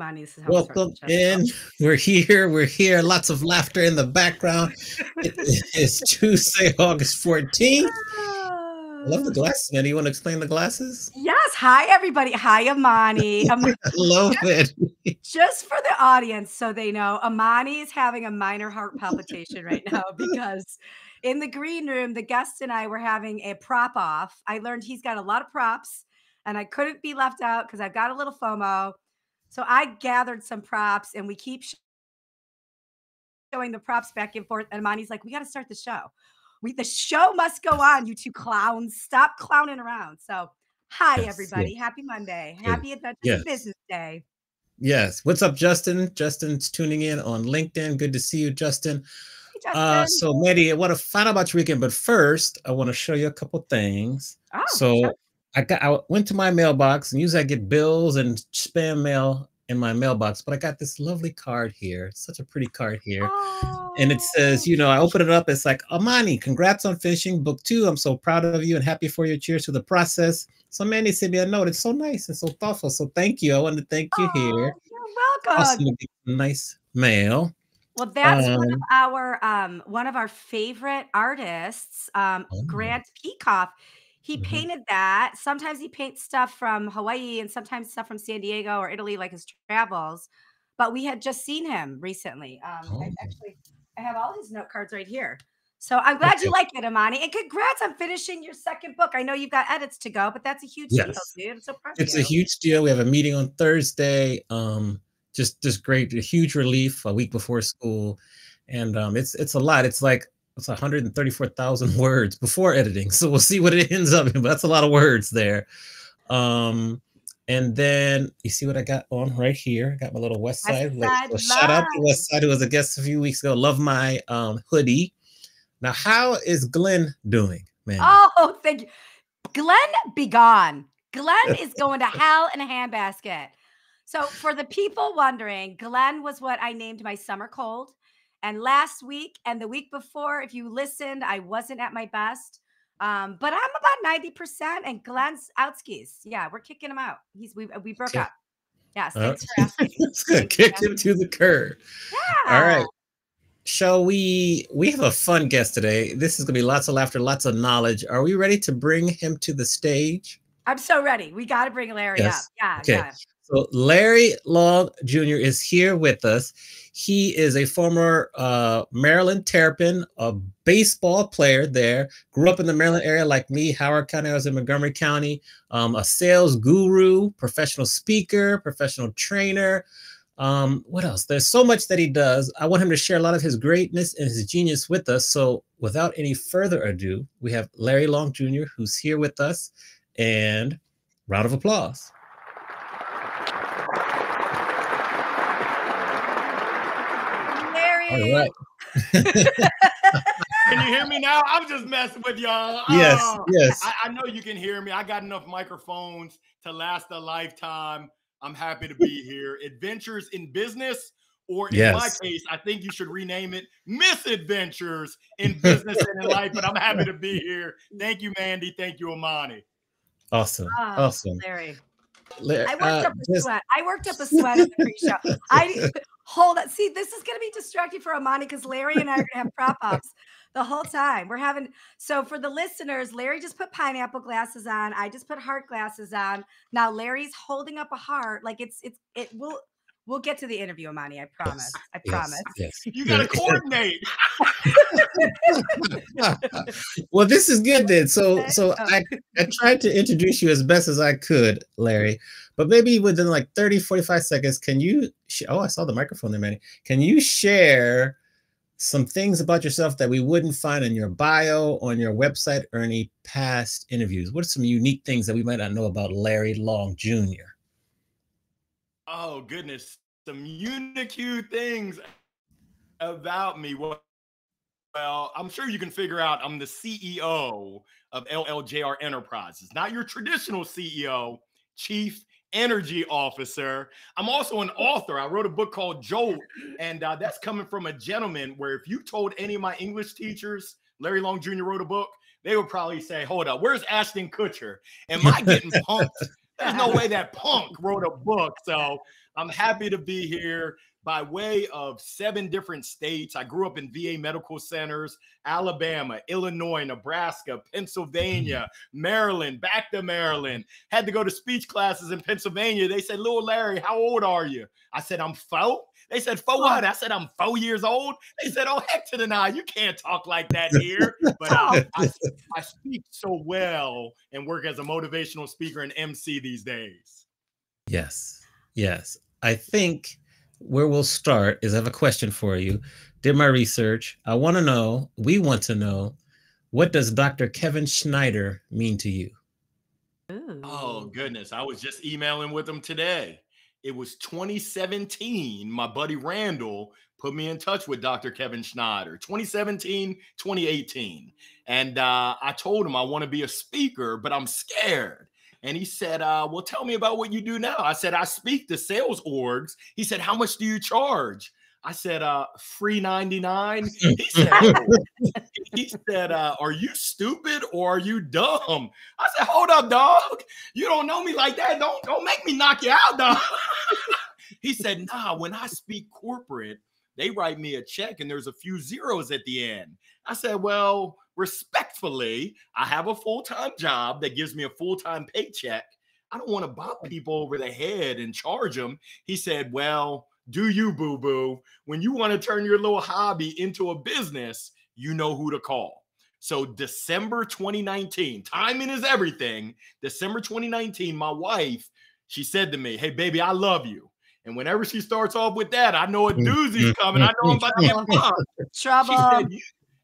Amani, this is how we start Welcome the show. in. We're here. We're here. Lots of laughter in the background. It is Tuesday, August 14th. I love the glasses, man. Do you want to explain the glasses? Yes. Hi, everybody. Hi, Amani. I love it. Just for the audience, so they know, Amani is having a minor heart palpitation right now because in the green room, the guest and I were having a prop off. I learned he's got a lot of props, and I couldn't be left out because I've got a little FOMO. So I gathered some props, and we keep showing the props back and forth. And Amani's like, "We got to start the show. The show must go on. You two clowns, stop clowning around." So, hi everybody. Yes. Happy Monday. Good. Happy Adventures Yes. Business Day. Yes. What's up, Justin? Justin's tuning in on LinkedIn. Good to see you, Justin. Hey, Justin. So, Maddie, I want to find out about your weekend, but first, I want to show you a couple things. Oh, So, sure. I went to my mailbox, and usually I get bills and spam mail in my mailbox, but I got this lovely card here. It's such a pretty card here. Oh. And it says, I open it up. It's like, Amani, congrats on finishing book 2. I'm so proud of you and happy for you. Cheers to the process. So Mandy sent me a note. It's so nice and so thoughtful. So thank you. I wanted to thank you here. You're welcome. Awesome to get nice mail. Well, that's one of our favorite artists, Grant Peacock. He painted that. Sometimes he paints stuff from Hawaii and sometimes stuff from San Diego or Italy, like his travels. But we had just seen him recently. I have all his note cards right here. So I'm glad you like it, Amani. And congrats on finishing your second book. I know you've got edits to go, but that's a huge deal, dude. I'm so proud of you. It's a huge deal. We have a meeting on Thursday. Just great, a huge relief a week before school. And it's a lot. It's 134,000 words before editing. So we'll see what it ends up in, but that's a lot of words there. And then you see what I got on right here. I got my little West Side. Shout out to West Side, who was a guest a few weeks ago. Love my hoodie. Now, how is Glenn doing, man? Oh, thank you. Glenn, be gone. Glenn is going to hell in a handbasket. So for the people wondering, Glenn was what I named my summer cold. And last week and the week before, if you listened, I wasn't at my best. But I'm about 90%, and Glenn's out skis. Yeah, we're kicking him out. We broke up. Yes, thanks for asking. That's good. Kicked him to the curb. Yeah. All right. Shall we have a fun guest today. This is going to be lots of laughter, lots of knowledge. Are we ready to bring him to the stage? I'm so ready. We got to bring Larry up. Yeah. Okay. Yeah. So Larry Long Jr. is here with us. He is a former Maryland Terrapin, a baseball player there. Grew up in the Maryland area like me, Howard County. I was in Montgomery County. A sales guru, professional speaker, professional trainer. What else? There's so much that he does. I want him to share a lot of his greatness and his genius with us. So without any further ado, we have Larry Long Jr., who's here with us. And round of applause. Larry. All right. Can you hear me now? I'm just messing with y'all. Yes. I know you can hear me. I got enough microphones to last a lifetime. I'm happy to be here. Adventures in Business, or in my case, I think you should rename it Misadventures in Business and in Life, but I'm happy to be here. Thank you, Mandy. Thank you, Amani. Awesome. Awesome. Larry. I worked up a sweat in the pre-show. Hold on. See, this is going to be distracting for Amani because Larry and I are going to have prop ups the whole time. So for the listeners, Larry just put pineapple glasses on. I just put heart glasses on. Now Larry's holding up a heart. Like we'll get to the interview, Amani. I promise. I promise. Yes. You got to coordinate. Well, this is good then. So I tried to introduce you as best as I could, Larry, but maybe within like 30, 45 seconds, can you, I saw the microphone there, Manny. Can you share some things about yourself that we wouldn't find in your bio, on your website, or any past interviews? What are some unique things that we might not know about Larry Long Jr.? Oh, goodness. Some unique things about me. Well, I'm sure you can figure out I'm the CEO of LLJR Enterprises. Not your traditional CEO, Chief Energy Officer. I'm also an author. I wrote a book called Jolt, and that's coming from a gentleman where if you told any of my English teachers Larry Long Jr. wrote a book, they would probably say, hold up, where's Ashton Kutcher? Am I getting pumped There's no way that punk wrote a book. So I'm happy to be here by way of 7 different states. I grew up in VA medical centers, Alabama, Illinois, Nebraska, Pennsylvania, Maryland, back to Maryland. Had to go to speech classes in Pennsylvania. They said, "Little Larry, how old are you?" I said, "I'm 4." They said, "For what?" I said, "I'm 4 years old." They said, "Oh, heck to the nah. You can't talk like that here." But I speak so well and work as a motivational speaker and MC these days. Yes. Yes. I think where we'll start is I have a question for you. Did my research. We want to know, what does Dr. Kevin Schneider mean to you? Ooh. Oh, goodness. I was just emailing with him today. It was 2017. My buddy Randall put me in touch with Dr. Kevin Schneider, 2017, 2018. And I told him I want to be a speaker, but I'm scared. And he said, well, tell me about what you do now. I said, I speak to sales orgs. He said, how much do you charge? I said, free 99. He said, are you stupid or are you dumb? I said, hold up, dog. You don't know me like that. Don't make me knock you out, dog. He said, nah, when I speak corporate, they write me a check and there's a few zeros at the end. I said, well, respectfully, I have a full-time job that gives me a full-time paycheck. I don't want to bop people over the head and charge them. He said, well, do you, boo-boo? When you want to turn your little hobby into a business, you know who to call. So December 2019, timing is everything. December 2019, my wife, she said to me, hey, baby, I love you. And whenever she starts off with that, I know a doozy's coming. I know I'm about to get bumped. Trouble.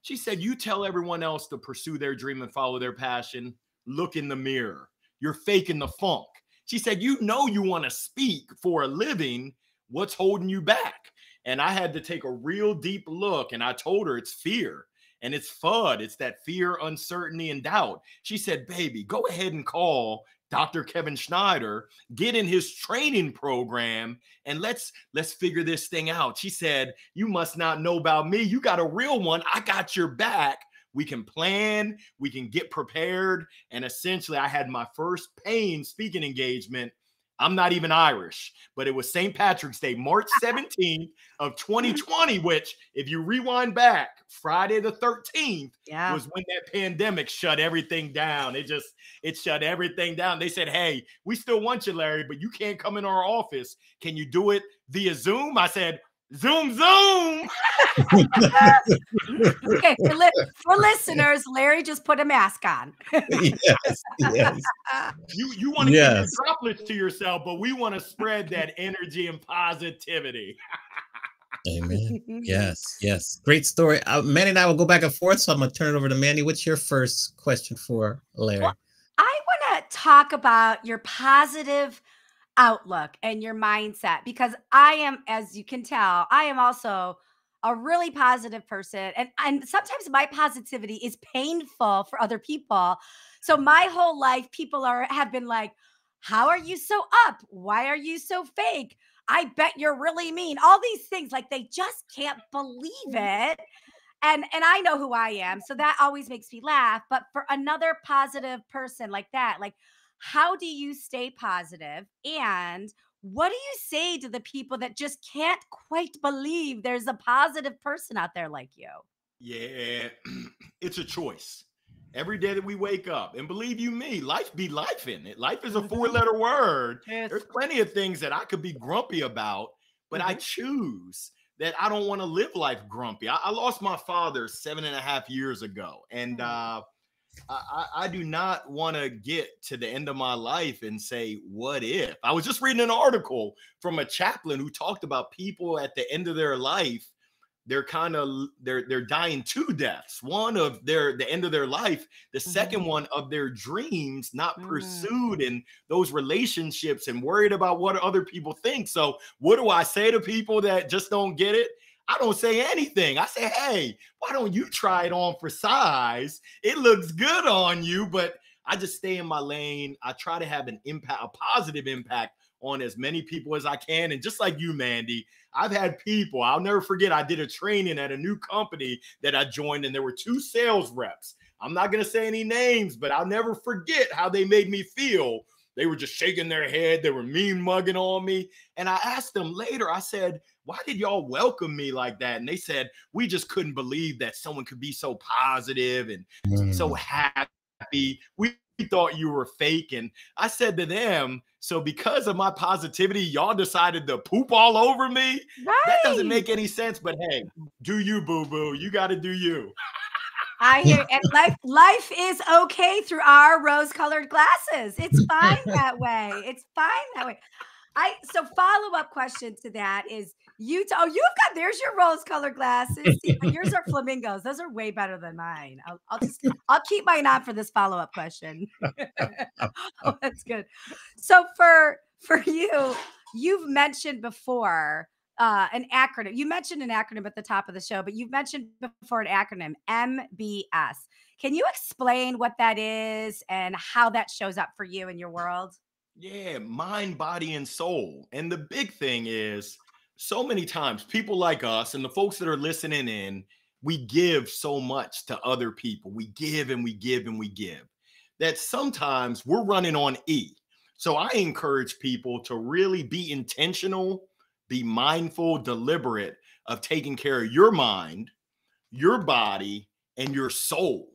She said, you tell everyone else to pursue their dream and follow their passion. Look in the mirror. You're faking the funk. She said, you know you want to speak for a living. What's holding you back? And I had to take a real deep look. And I told her it's fear and it's FUD. It's that fear, uncertainty, and doubt. She said, baby, go ahead and call Dr. Kevin Schneider, get in his training program, and let's figure this thing out. She said, you must not know about me. You got a real one. I got your back. We can plan, we can get prepared. And essentially, I had my first paying speaking engagement. I'm not even Irish, but it was St. Patrick's Day, March 17th of 2020, which if you rewind back, Friday the 13th was when that pandemic shut everything down. It shut everything down. They said, hey, we still want you, Larry, but you can't come in our office. Can you do it via Zoom? I said, Zoom. Okay, for listeners, Larry just put a mask on. Yes. You want to keep your droplets to yourself, but we want to spread that energy and positivity. Amen. Yes. Great story. Manny and I will go back and forth, so I'm going to turn it over to Manny. What's your first question for Larry? Well, I want to talk about your positive outlook and your mindset, because I am, as you can tell, I am also a really positive person. And sometimes my positivity is painful for other people. So my whole life, people have been like, how are you so up? Why are you so fake? I bet you're really mean. All these things, like they just can't believe it. And I know who I am. So that always makes me laugh. But for another positive person like that, like, how do you stay positive? And what do you say to the people that just can't quite believe there's a positive person out there like you? Yeah, it's a choice. Every day that we wake up, and believe you me, life be life in it. Life is a 4-letter word. Yes. There's plenty of things that I could be grumpy about, but I choose that I don't want to live life grumpy. I lost my father 7.5 years ago, and I do not want to get to the end of my life and say, what if? I was just reading an article from a chaplain who talked about people at the end of their life. They're dying 2 deaths. One of the end of their life, the second one of their dreams not pursued, and those relationships, and worried about what other people think. So what do I say to people that just don't get it? I don't say anything. I say, hey, why don't you try it on for size? It looks good on you, but I just stay in my lane. I try to have an impact, a positive impact on as many people as I can. And just like you, Mandy, I've had people, I'll never forget, I did a training at a new company that I joined, and there were 2 sales reps. I'm not going to say any names, but I'll never forget how they made me feel. they were just shaking their head. They were mean mugging on me. And I asked them later, I said, why did y'all welcome me like that? And they said, we just couldn't believe that someone could be so positive and so happy. We thought you were fake. And I said to them, so because of my positivity, y'all decided to poop all over me? Right. That doesn't make any sense. But hey, do you, boo-boo. You got to do you. I hear, and life is okay through our rose-colored glasses. It's fine that way. It's fine that way. So follow-up question to that is you've got, there's your rose-colored glasses. See, but yours are flamingos. Those are way better than mine. I'll keep mine on for this follow-up question. Oh, that's good. So for you, you've mentioned before an acronym. You mentioned an acronym at the top of the show, but you've mentioned before an acronym, MBS. Can you explain what that is and how that shows up for you in your world? Yeah, mind, body, and soul. And the big thing is, so many times people like us and the folks that are listening in, we give so much to other people. We give and we give and we give that sometimes we're running on E. So I encourage people to really be intentional, be mindful, deliberate of taking care of your mind, your body, and your soul.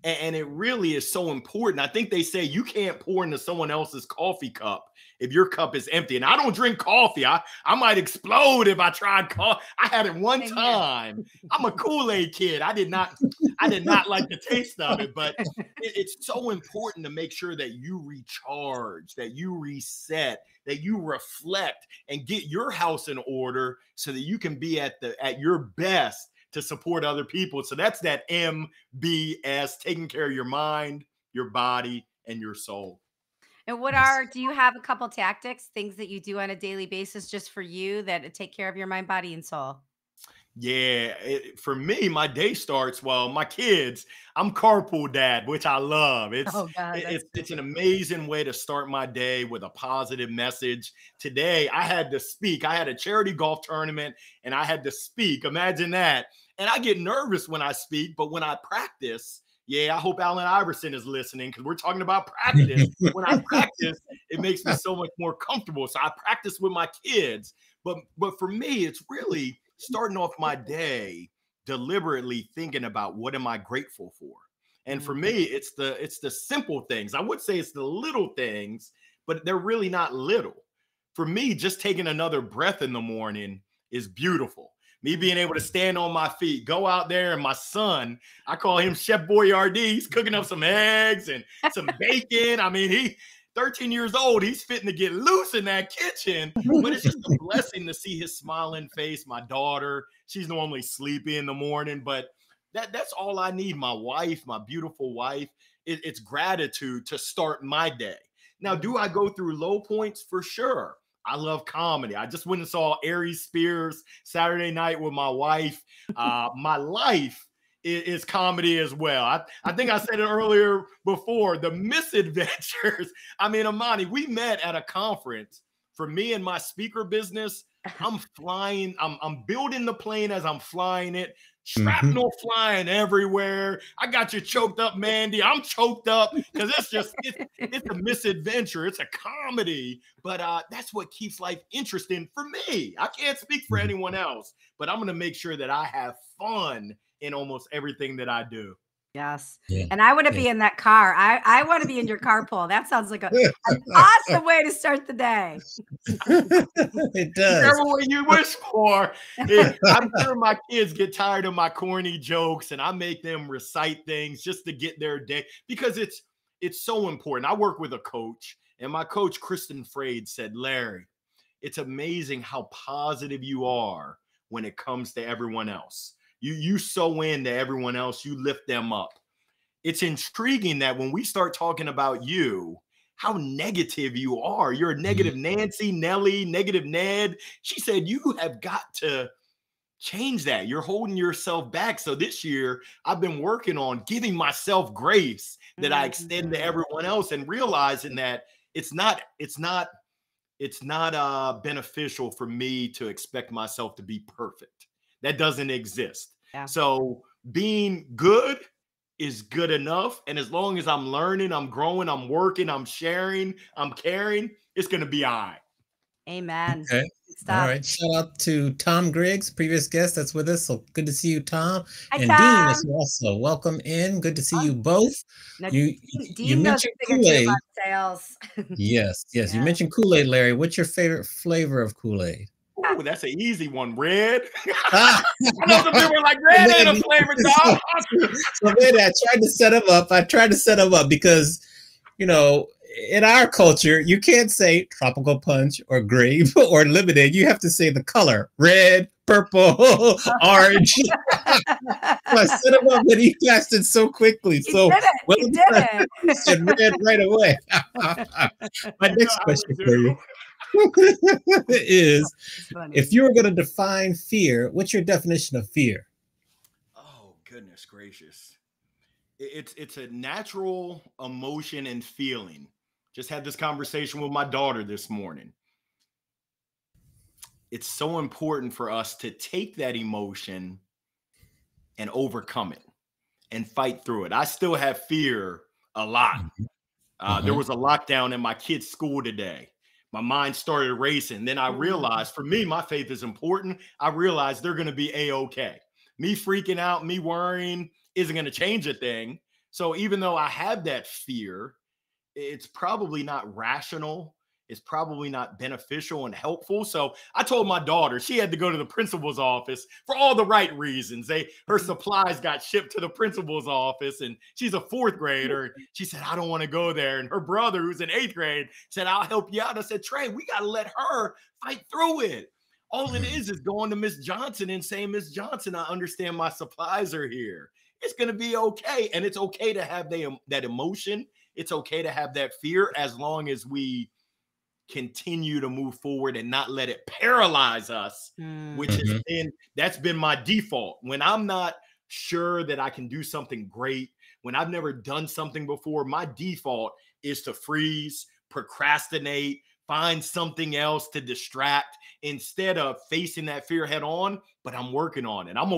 And it really is so important. I think they say you can't pour into someone else's coffee cup if your cup is empty. And I don't drink coffee. I might explode if I tried coffee. I had it one time. I'm a Kool-Aid kid. I did not like the taste of it, but it's so important to make sure that you recharge, that you reset, that you reflect and get your house in order so that you can be at your best to support other people. So that's that MBS, taking care of your mind, your body, and your soul. And do you have a couple tactics, things that you do on a daily basis just for you that take care of your mind, body, and soul? Yeah, for me, my day starts, well, my kids, I'm carpool dad, which I love. It's an amazing way to start my day with a positive message. Today, I had to speak. I had a charity golf tournament and I had to speak. Imagine that. And I get nervous when I speak, but when I practice, yeah, I hope Allen Iverson is listening because we're talking about practice. When I practice, it makes me so much more comfortable. So I practice with my kids. But for me, it's really starting off my day deliberately thinking about what am I grateful for. And for me, it's the simple things. I would say it's the little things, but they're really not little. For me, just taking another breath in the morning is beautiful. Me being able to stand on my feet, go out there, and my son, I call him Chef Boyardee. He's cooking up some eggs and some bacon. I mean, he 13 years old, he's fitting to get loose in that kitchen, but it's just a blessing to see his smiling face. My daughter, she's normally sleepy in the morning, but that's all I need. My wife, my beautiful wife, it's gratitude to start my day. Now, do I go through low points? For sure. I love comedy. I just went and saw Aries Spears Saturday night with my wife. My life is comedy as well. I think I said it earlier before, the misadventures. I mean, Amani, we met at a conference. For me and my speaker business, I'm flying. I'm building the plane as I'm flying it. Shrapnel flying everywhere. I got you choked up, Mandy. I'm choked up because it's a misadventure. It's a comedy, but that's what keeps life interesting for me. I can't speak for anyone else, but I'm going to make sure that I have fun in almost everything that I do. Yes. Yeah. And I want to be in that car. I want to be in your carpool. That sounds like an awesome way to start the day. It does. Whatever way you wish for. I'm sure my kids get tired of my corny jokes and I make them recite things just to get their day because it's so important. I work with a coach and my coach, Kristen Fraid, said, Larry, it's amazing how positive you are when it comes to everyone else. You sew into everyone else, you lift them up. It's intriguing that when we start talking about you, how negative you are. You're a negative Nancy, Nellie, negative Ned. She said, you have got to change that. You're holding yourself back. So this year, I've been working on giving myself grace that I extend to everyone else and realizing that it's not beneficial for me to expect myself to be perfect. That doesn't exist. Yeah. So being good is good enough. And as long as I'm learning, I'm growing, I'm working, I'm sharing, I'm caring, it's going to be all right. Amen. Okay. All right. Shout out to Tom Griggs, previous guest that's with us. So good to see you, Tom. Hi, and Tom. Dean is also welcome in. Good to see you both. Now, You Dean knows mentioned a thing or two Kool-Aid. about sales. Yes. Yeah. You mentioned Kool-Aid, Larry. What's your favorite flavor of Kool-Aid? Oh, that's an easy one. Red. I know some people are like, red ain't a flavor, dog. So man, I tried to set him up because, you know, in our culture, you can't say tropical punch or grape or lemonade. You have to say the color: red, purple, orange. So I set him up, and he guessed it so quickly. He did it. He said red right away. My next question for you is, if you were going to define fear, what's your definition of fear? Oh, goodness gracious. It's a natural emotion and feeling. Just had this conversation with my daughter this morning. It's so important for us to take that emotion and overcome it and fight through it. I still have fear a lot. There was a lockdown in my kid's school today. My mind started racing. Then I realized, for me, my faith is important. I realized they're going to be A-okay. Me freaking out, me worrying isn't going to change a thing. So even though I have that fear, it's probably not rational. It's probably not beneficial and helpful. So I told my daughter she had to go to the principal's office for all the right reasons. Her supplies got shipped to the principal's office, and she's a 4th grader. She said, I don't want to go there. And her brother, who's in 8th grade, said, I'll help you out. I said, Trey, we got to let her fight through it. All it is going to Miss Johnson and saying, Miss Johnson, I understand my supplies are here. It's going to be okay. And it's okay to have that emotion. It's okay to have that fear, as long as we continue to move forward and not let it paralyze us, which that's been my default. When I'm not sure that I can do something great, when I've never done something before, my default is to freeze, procrastinate, find something else to distract instead of facing that fear head on. But I'm working on it. I'm a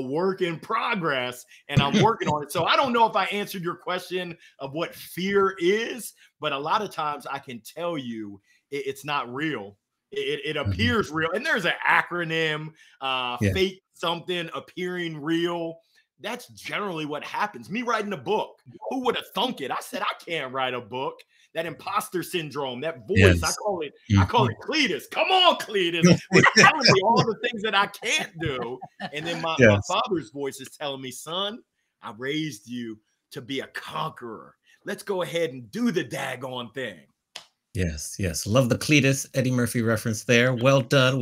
work in progress, and I'm working on it. So I don't know if I answered your question of what fear is, but a lot of times I can tell you it's not real. It appears real. And there's an acronym, fake something appearing real. That's generally what happens. Me writing a book, who would have thunk it? I said, I can't write a book. That imposter syndrome, that voice, I call it Cletus. Come on, Cletus. It's telling me all the things that I can't do. And then my father's voice is telling me, son, I raised you to be a conqueror. Let's go ahead and do the daggone thing. Yes. Love the Cletus Eddie Murphy reference there. Well done.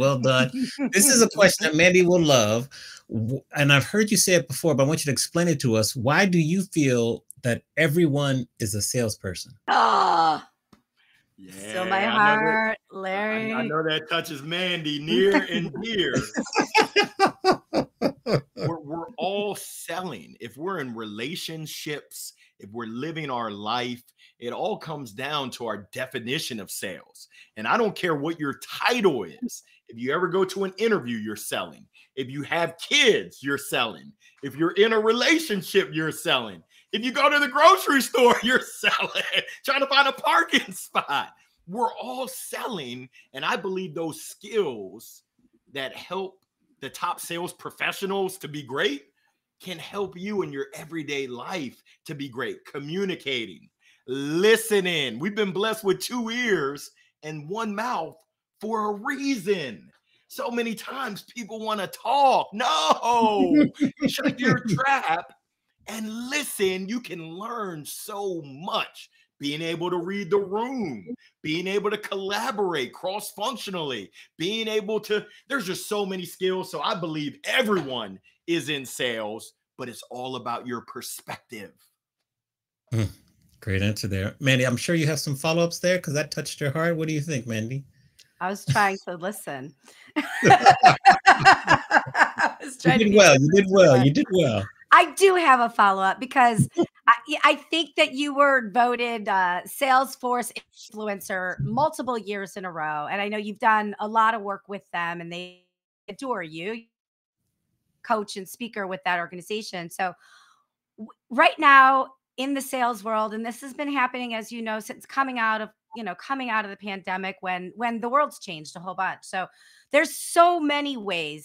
This is a question that Mandy will love. And I've heard you say it before, but I want you to explain it to us. Why do you feel that everyone is a salesperson? Yeah, so my heart, Larry. I know that touches Mandy near and dear. We're all selling. If we're in relationships, if we're living our life, it all comes down to our definition of sales. And I don't care what your title is. If you ever go to an interview, you're selling. If you have kids, you're selling. If you're in a relationship, you're selling. If you go to the grocery store, you're selling, trying to find a parking spot. We're all selling. And I believe those skills that help the top sales professionals to be great can help you in your everyday life to be great. Communicating, listening. We've been blessed with 2 ears and 1 mouth for a reason. So many times people want to talk. No, shut your trap and listen. You can learn so much. Being able to read the room, being able to collaborate cross-functionally, being able to, there's just so many skills. So I believe everyone is in sales, but it's all about your perspective. Great answer there. Mandy, I'm sure you have some follow-ups there because that touched your heart. What do you think, Mandy? I was trying to listen. You did well. I do have a follow-up because I think that you were voted Salesforce influencer multiple years in a row. And I know you've done a lot of work with them and they adore you, coach and speaker with that organization. So right now in the sales world, and this has been happening, as you know, since coming out of the pandemic, when the world's changed a whole bunch. So there's so many ways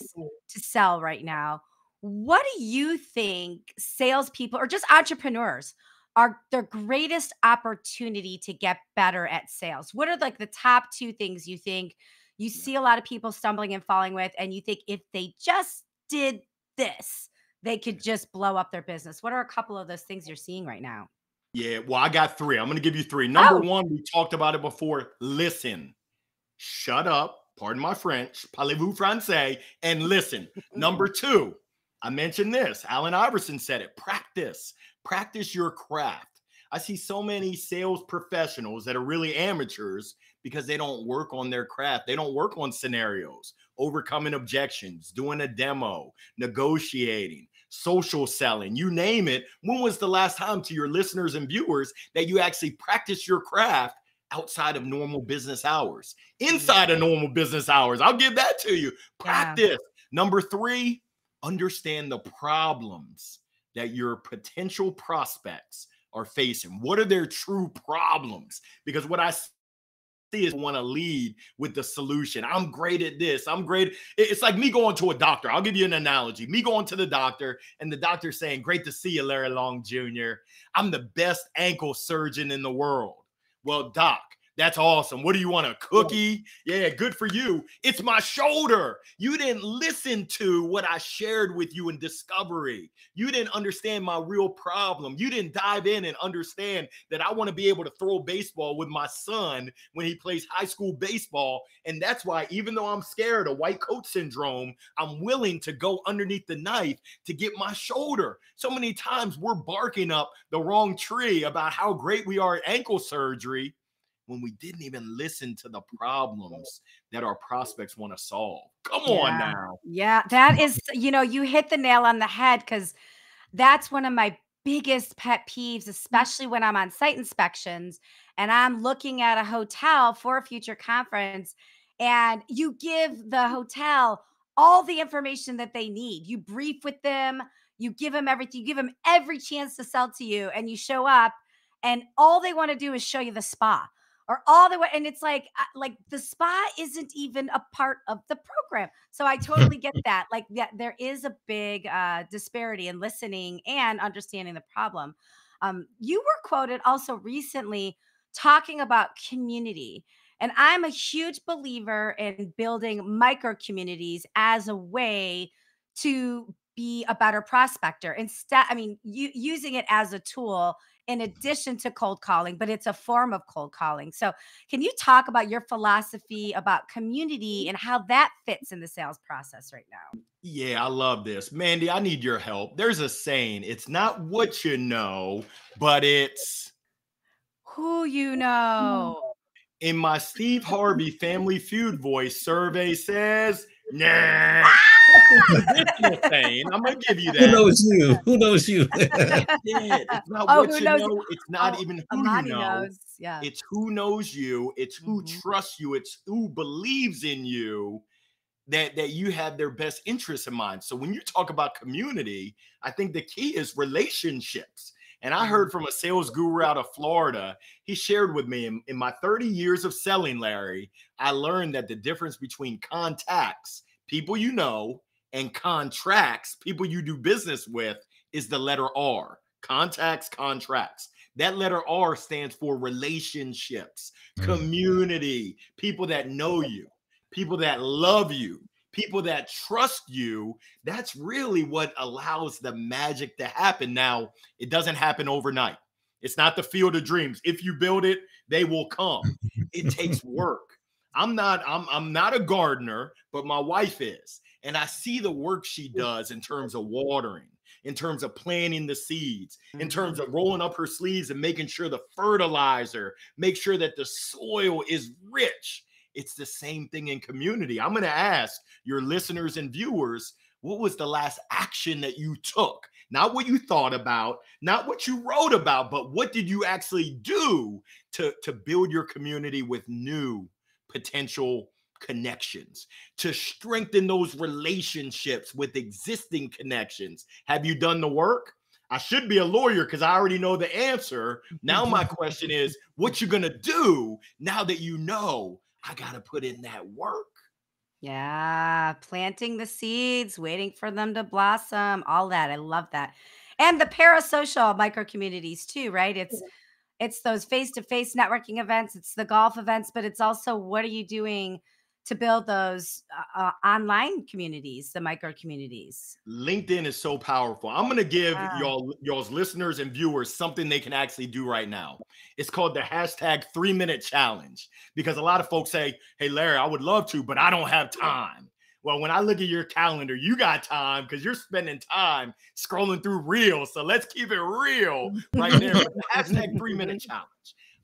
to sell right now. What do you think salespeople or just entrepreneurs are their greatest opportunity to get better at sales? What are like the top two things you think you see a lot of people stumbling and falling with, and you think if they just did this, they could just blow up their business? What are a couple of those things you're seeing right now? Yeah, well, I got three. I'm going to give you three. Number Oh, one, we talked about it before. Listen, shut up. Pardon my French. Parlez-vous français? And listen. Number two, I mentioned this. Allen Iverson said it. Practice. Practice your craft. I see so many sales professionals that are really amateurs because they don't work on their craft. They don't work on scenarios, overcoming objections, doing a demo, negotiating, social selling, you name it. When was the last time, to your listeners and viewers, that you actually practiced your craft outside of normal business hours, inside of normal business hours? I'll give that to you. yeah. Practice. Number three, understand the problems that your potential prospects are facing. What are their true problems? Because what I see is want to lead with the solution. I'm great at this. I'm great. It's like me going to a doctor. I'll give you an analogy. Me going to the doctor and the doctor saying, "Great to see you, Larry Long Jr. I'm the best ankle surgeon in the world." Well, doc, that's awesome. What do you want, a cookie? Yeah, good for you. It's my shoulder. You didn't listen to what I shared with you in discovery. You didn't understand my real problem. You didn't dive in and understand that I want to be able to throw baseball with my son when he plays high school baseball. And that's why, even though I'm scared of white coat syndrome, I'm willing to go underneath the knife to get my shoulder. So many times we're barking up the wrong tree about how great we are at ankle surgery when we didn't even listen to the problems that our prospects want to solve. Come on Yeah. now. Yeah. That is, you hit the nail on the head, because that's one of my biggest pet peeves, especially when I'm on site inspections and I'm looking at a hotel for a future conference, and you give the hotel all the information that they need. You brief with them, you give them everything, you give them every chance to sell to you, and you show up and all they want to do is show you the spa or all the way. And it's like the spa isn't even a part of the program. So I totally get that. Like, yeah, there is a big disparity in listening and understanding the problem. You were quoted also recently talking about community. And I'm a huge believer in building micro communities as a way to be a better prospector. Instead, I mean, using it as a tool in addition to cold calling, but it's a form of cold calling. So, can you talk about your philosophy about community and how that fits in the sales process right now? Yeah, I love this. Mandy, I need your help. There's a saying, it's not what you know, but it's Who you know. in my Steve Harvey Family Feud voice. Survey says, nah. That's a traditional saying. I'm going to give you Who that. knows you? Who knows you? That's it. It's not Oh, what who you knows? know. It's not Oh, even who you Amani know. knows. Yeah. It's who knows you. It's who Mhm. trusts you. It's who believes in you, that you have their best interests in mind. So when you talk about community, I think the key is relationships. And I heard from a sales guru out of Florida. He shared with me in my 30 years of selling, Larry, I learned that the difference between contacts, people you know, and contracts, people you do business with, is the letter R. Contacts, contracts. That letter R stands for relationships, community, people that know you, people that love you, people that trust you. That's really what allows the magic to happen. Now, it doesn't happen overnight. It's not the field of dreams. If you build it, they will come. It takes work. I'm not a gardener, but my wife is. And I see the work she does in terms of watering, in terms of planting the seeds, in terms of rolling up her sleeves and making sure the fertilizer, make sure that the soil is rich. It's the same thing in community. I'm going to ask your listeners and viewers, what was the last action that you took? Not what you thought about, not what you wrote about, but what did you actually do to build your community with new potential connections, to strengthen those relationships with existing connections? Have you done the work? I should be a lawyer because I already know the answer. Now my question is, what you gonna do now that you know I gotta put in that work? Yeah, planting the seeds, waiting for them to blossom, all that. I love that. And the parasocial micro communities too, right? It's those face-to-face networking events, it's the golf events, but it's also what are you doing to build those online communities, the micro communities. LinkedIn is so powerful. I'm going to give Yeah. y'all's listeners and viewers something they can actually do right now. It's called the hashtag 3-minute challenge, because a lot of folks say, hey, Larry, I would love to, but I don't have time. Well, when I look at your calendar, you got time because you're spending time scrolling through reels. So let's keep it real right there. But the hashtag 3-minute challenge.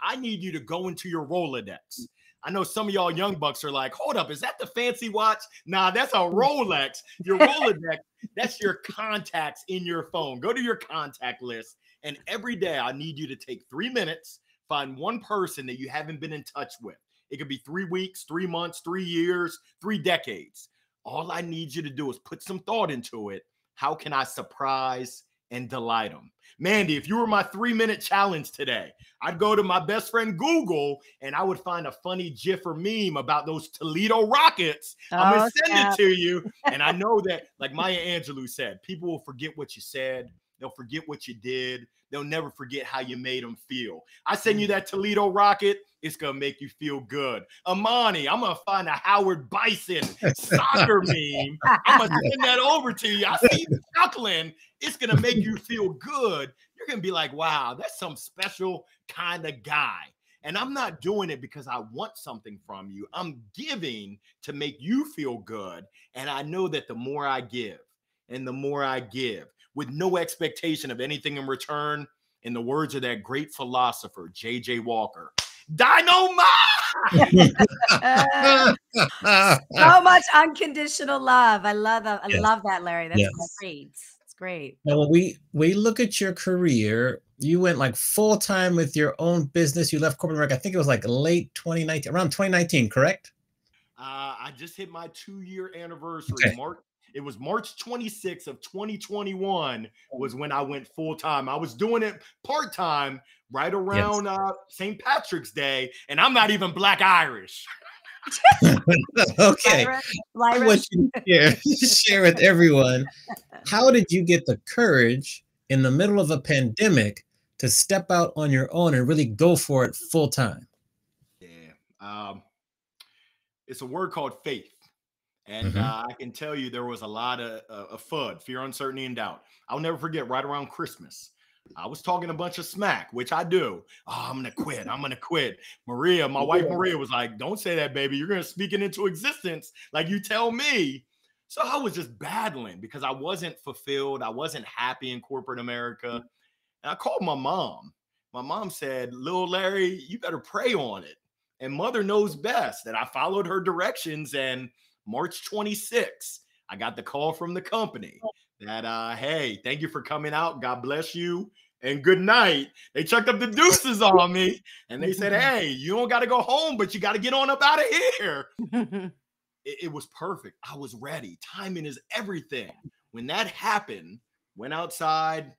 I need you to go into your Rolodex. I know some of y'all young bucks are like, hold up, is that the fancy watch? Nah, that's a Rolex. Your Rolodex, that's your contacts in your phone. Go to your contact list. And every day I need you to take 3 minutes, find one person that you haven't been in touch with. It could be 3 weeks, 3 months, 3 years, 3 decades. All I need you to do is put some thought into it. How can I surprise and delight them? Mandy, if you were my 3-minute challenge today, I'd go to my best friend Google and I would find a funny GIF or meme about those Toledo Rockets. I'm going to send it to you. And I know that, like Maya Angelou said, people will forget what you said. They'll forget what you did. They'll never forget how you made them feel. I send you that Toledo Rocket. It's going to make you feel good. Amani, I'm going to find a Howard Bison soccer meme. I'm going to send that over to you. I see you chuckling. It's going to make you feel good. You're going to be like, wow, that's some special kind of guy. And I'm not doing it because I want something from you. I'm giving to make you feel good. And I know that the more I give and the more I give with no expectation of anything in return, in the words of that great philosopher, J.J. Walker, dynamite! So much unconditional love. I love that. I love that, Larry. That's great. It's great. Now, when we look at your career, you went like full time with your own business. You left corporate America. I think it was like late 2019, around 2019, correct? I just hit my 2-year anniversary. Okay. It was March 26th of 2021 was when I went full time. I was doing it part time right around St. Patrick's Day, and I'm not even Black Irish. Okay. I want you to share with everyone, how did you get the courage in the middle of a pandemic to step out on your own and really go for it full time? Yeah. It's a word called faith. And I can tell you there was a lot of FUD, fear, uncertainty, and doubt. I'll never forget right around Christmas. I was talking a bunch of smack, which I do. Oh, I'm going to quit. I'm going to quit. Maria, my wife Maria was like, don't say that, baby. You're going to speak it into existence like you tell me. So I was just battling because I wasn't fulfilled. I wasn't happy in corporate America. And I called my mom. My mom said, little Larry, you better pray on it. And mother knows best. And I followed her directions. And March 26th, I got the call from the company that, hey, thank you for coming out. God bless you. And good night. They chucked up the deuces on me. And they said, hey, you don't got to go home, but you got to get on up out of here. It was perfect. I was ready. Timing is everything. When that happened, went outside,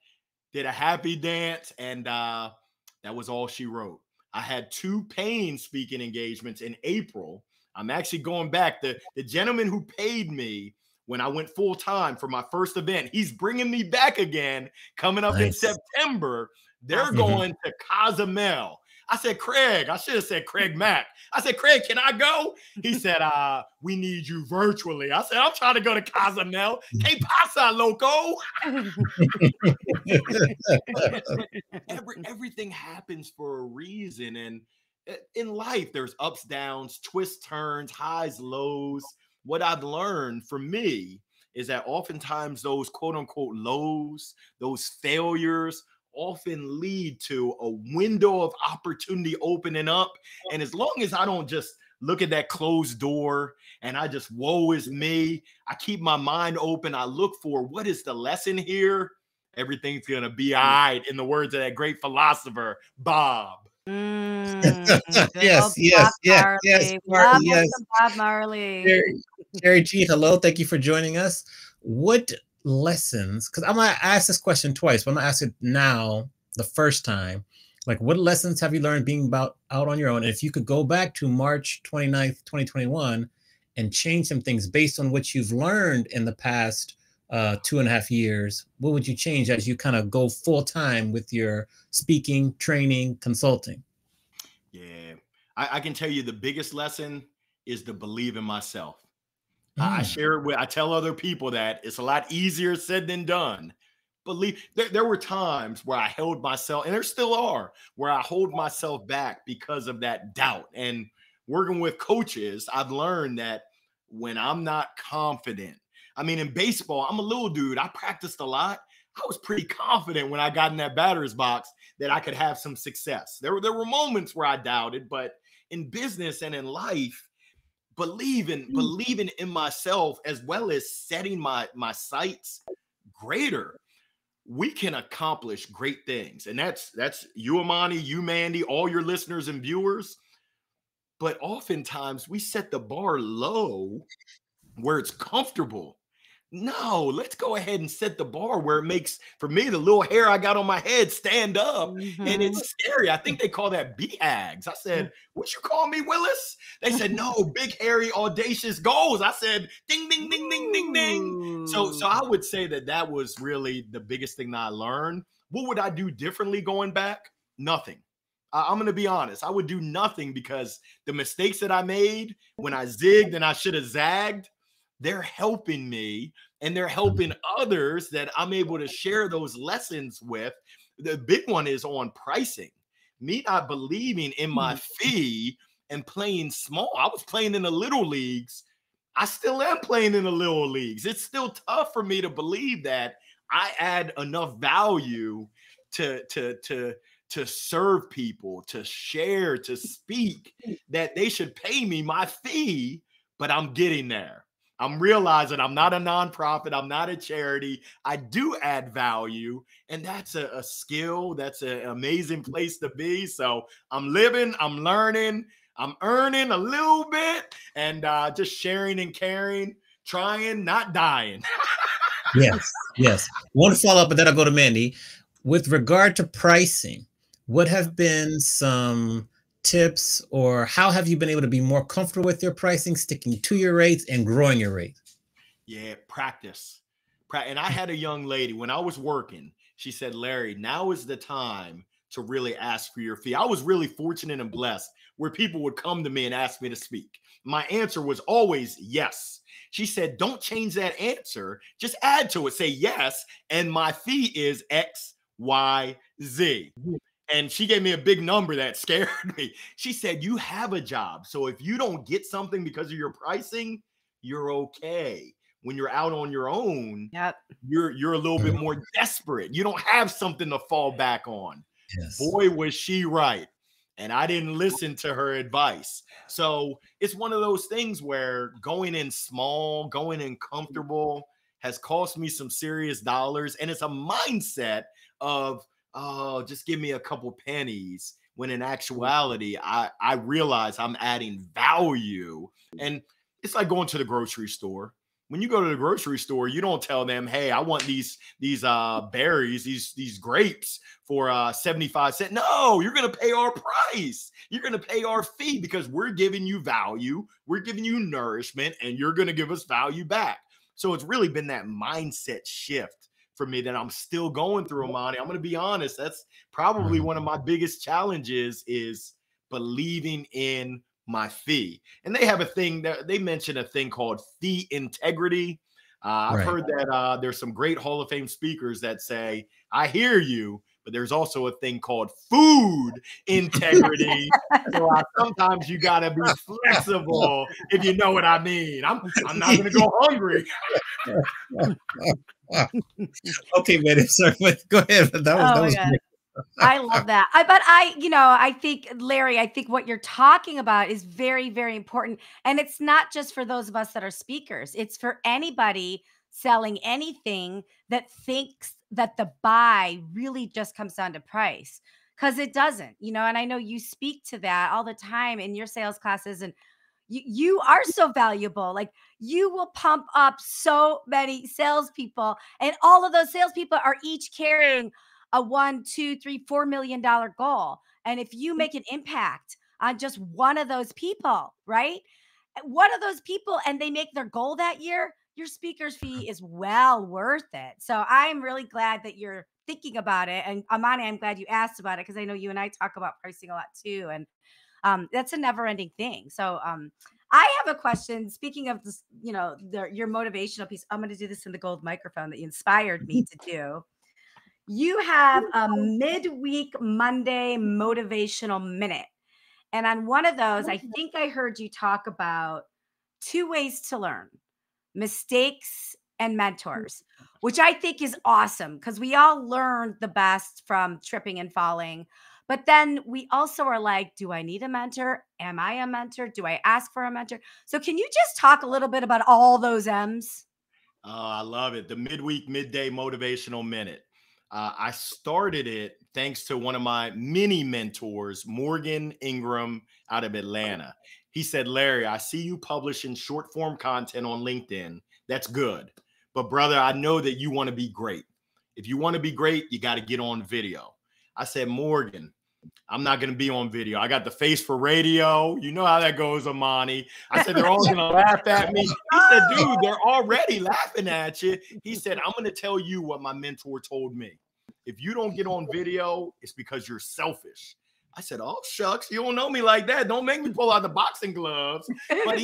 did a happy dance, and that was all she wrote. I had 2 paying speaking engagements in April. I'm actually going back. The gentleman who paid me when I went full time for my first event, he's bringing me back again coming up in September. They're going to Cozumel. I said, Craig, I should have said Craig Mack. I said, Craig, can I go? He said, we need you virtually. I said, I'm trying to go to Cozumel. Que pasa, loco? Everything happens for a reason. And in life, there's ups, downs, twists, turns, highs, lows. What I've learned for me is that oftentimes those quote unquote lows, those failures often lead to a window of opportunity opening up. And as long as I don't just look at that closed door and I just, woe is me, I keep my mind open. I look for what is the lesson here. Everything's going to be all right, in the words of that great philosopher, Bob. Yes. Bob Marley. Jerry G, hello. Thank you for joining us. What lessons, because I'm gonna ask this question twice, but I'm gonna ask it now the first time. Like, what lessons have you learned being out on your own? And if you could go back to March 29th, 2021 and change some things based on what you've learned in the past 2.5 years, what would you change as you kind of go full time with your speaking, training, consulting? Yeah, I can tell you the biggest lesson is to believe in myself. I share it with, I tell other people that it's a lot easier said than done. Believe there were times where I held myself, and there still are, where I hold myself back because of that doubt. And working with coaches, I've learned that when I'm not confident, I mean, in baseball, I'm a little dude. I practiced a lot. I was pretty confident when I got in that batter's box that I could have some success. There were moments where I doubted, but in business and in life, believing in myself, as well as setting my sights greater, we can accomplish great things. And that's you, Amani, you, Mandy, all your listeners and viewers. But oftentimes we set the bar low where it's comfortable. No, let's go ahead and set the bar where it makes, for me, the little hair I got on my head stand up. And it's scary. I think they call that BHAGs. I said, what you call me, Willis? They said, no, big, hairy, audacious goals. I said, ding, ding, ding, ding, ding, ding. So I would say that was really the biggest thing that I learned. What would I do differently going back? Nothing. I'm going to be honest. I would do nothing, because the mistakes that I made when I zigged and I should have zagged, they're helping me, and they're helping others that I'm able to share those lessons with. The big one is on pricing. Me not believing in my fee and playing small. I was playing in the little leagues. I still am playing in the little leagues. It's still tough for me to believe that I add enough value to serve people, to share, to speak, that they should pay me my fee, but I'm getting there. I'm realizing I'm not a nonprofit. I'm not a charity. I do add value, and that's a skill. That's an amazing place to be. So I'm living, I'm learning, I'm earning a little bit, and just sharing and caring, trying, not dying. Yes. One follow up, and then I'll go to Mandy. With regard to pricing, what have been some tips, or how have you been able to be more comfortable with your pricing, sticking to your rates and growing your rates? Yeah, practice. And I had a young lady when I was working. She said, Larry, now is the time to really ask for your fee. I was really fortunate and blessed where people would come to me and ask me to speak. My answer was always yes. She said, don't change that answer. Just add to it. Say yes. And my fee is X, Y, Z. And she gave me a big number that scared me. She said, you have a job. So if you don't get something because of your pricing, you're okay. When you're out on your own, you're a little bit more desperate. You don't have something to fall back on. Yes. Boy, was she right. And I didn't listen to her advice. So it's one of those things where going in small, going in comfortable has cost me some serious dollars. And it's a mindset of, oh, just give me a couple pennies, when in actuality, I realize I'm adding value. And it's like going to the grocery store. When you go to the grocery store, you don't tell them, hey, I want these berries, these grapes for 75 cents. No, you're going to pay our price. You're going to pay our fee, because we're giving you value. We're giving you nourishment, and you're going to give us value back. So it's really been that mindset shift for me that I'm still going through, Amani. I'm going to be honest. That's probably one of my biggest challenges, is believing in my fee. And they have a thing that they mention, a thing called fee integrity. I've heard that there's some great Hall of Fame speakers that say, I hear you, but there's also a thing called food integrity. So sometimes you got to be flexible, if you know what I mean. I'm not going to go hungry. Okay, man. Sorry, go ahead. That was great. I love that. But I think, Larry, I think what you're talking about is very, very important. And it's not just for those of us that are speakers. It's for anybody selling anything that thinks that the buy really just comes down to price, because it doesn't, and I know you speak to that all the time in your sales classes. And, You are so valuable. Like, you will pump up so many salespeople, and all of those salespeople are each carrying a $1, $2, $3, $4 million goal. And if you make an impact on just one of those people, right? One of those people, and they make their goal that year, your speaker's fee is well worth it. So I'm really glad that you're thinking about it. And Amani, I'm glad you asked about it, because I know you and I talk about pricing a lot too. And that's a never ending thing. So I have a question. Speaking of this, your motivational piece, I'm going to do this in the gold microphone that you inspired me to do. You have a midweek Monday motivational minute. And on one of those, I think I heard you talk about 2 ways to learn: mistakes and mentors, which I think is awesome, because we all learn the best from tripping and falling. But then we also are like, do I need a mentor? Am I a mentor? Do I ask for a mentor? So can you just talk a little bit about all those M's? Oh, I love it. The midday motivational minute. I started it thanks to one of my many mentors, Morgan Ingram out of Atlanta. He said, Larry, I see you publishing short form content on LinkedIn. That's good. But brother, I know that you want to be great. If you want to be great, you got to get on video. I said, Morgan, I'm not going to be on video. I got the face for radio. You know how that goes, Amani. I said, they're all going to laugh at me. He said, dude, they're already laughing at you. He said, I'm going to tell you what my mentor told me. If you don't get on video, it's because you're selfish. I said, oh, shucks, you don't know me like that. Don't make me pull out the boxing gloves. But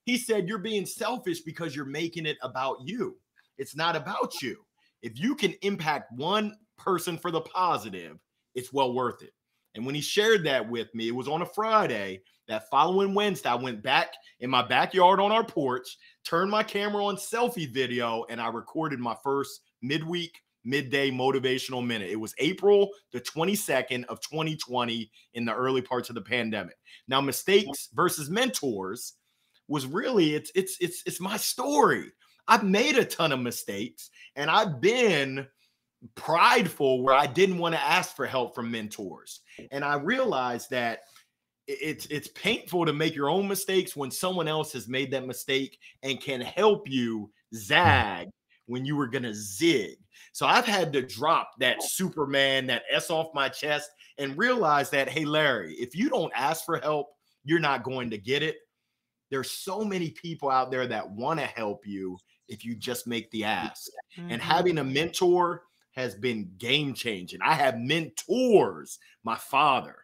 he said, you're being selfish because you're making it about you. It's not about you. If you can impact one person for the positive, it's well worth it. And when he shared that with me, it was on a Friday. That following Wednesday, I went back in my backyard on our porch, turned my camera on selfie video, and I recorded my first midday motivational minute. It was April the 22nd of 2020, in the early parts of the pandemic. Now, mistakes versus mentors was really, it's my story. I've made a ton of mistakes, and I've been prideful where I didn't want to ask for help from mentors. And I realized that it's painful to make your own mistakes when someone else has made that mistake and can help you zag when you were going to zig. So I've had to drop that Superman, that S off my chest, and realize that, hey, Larry, if you don't ask for help, you're not going to get it. There's so many people out there that want to help you if you just make the ask. Mm-hmm. And having a mentor has been game changing. I have mentors, my father,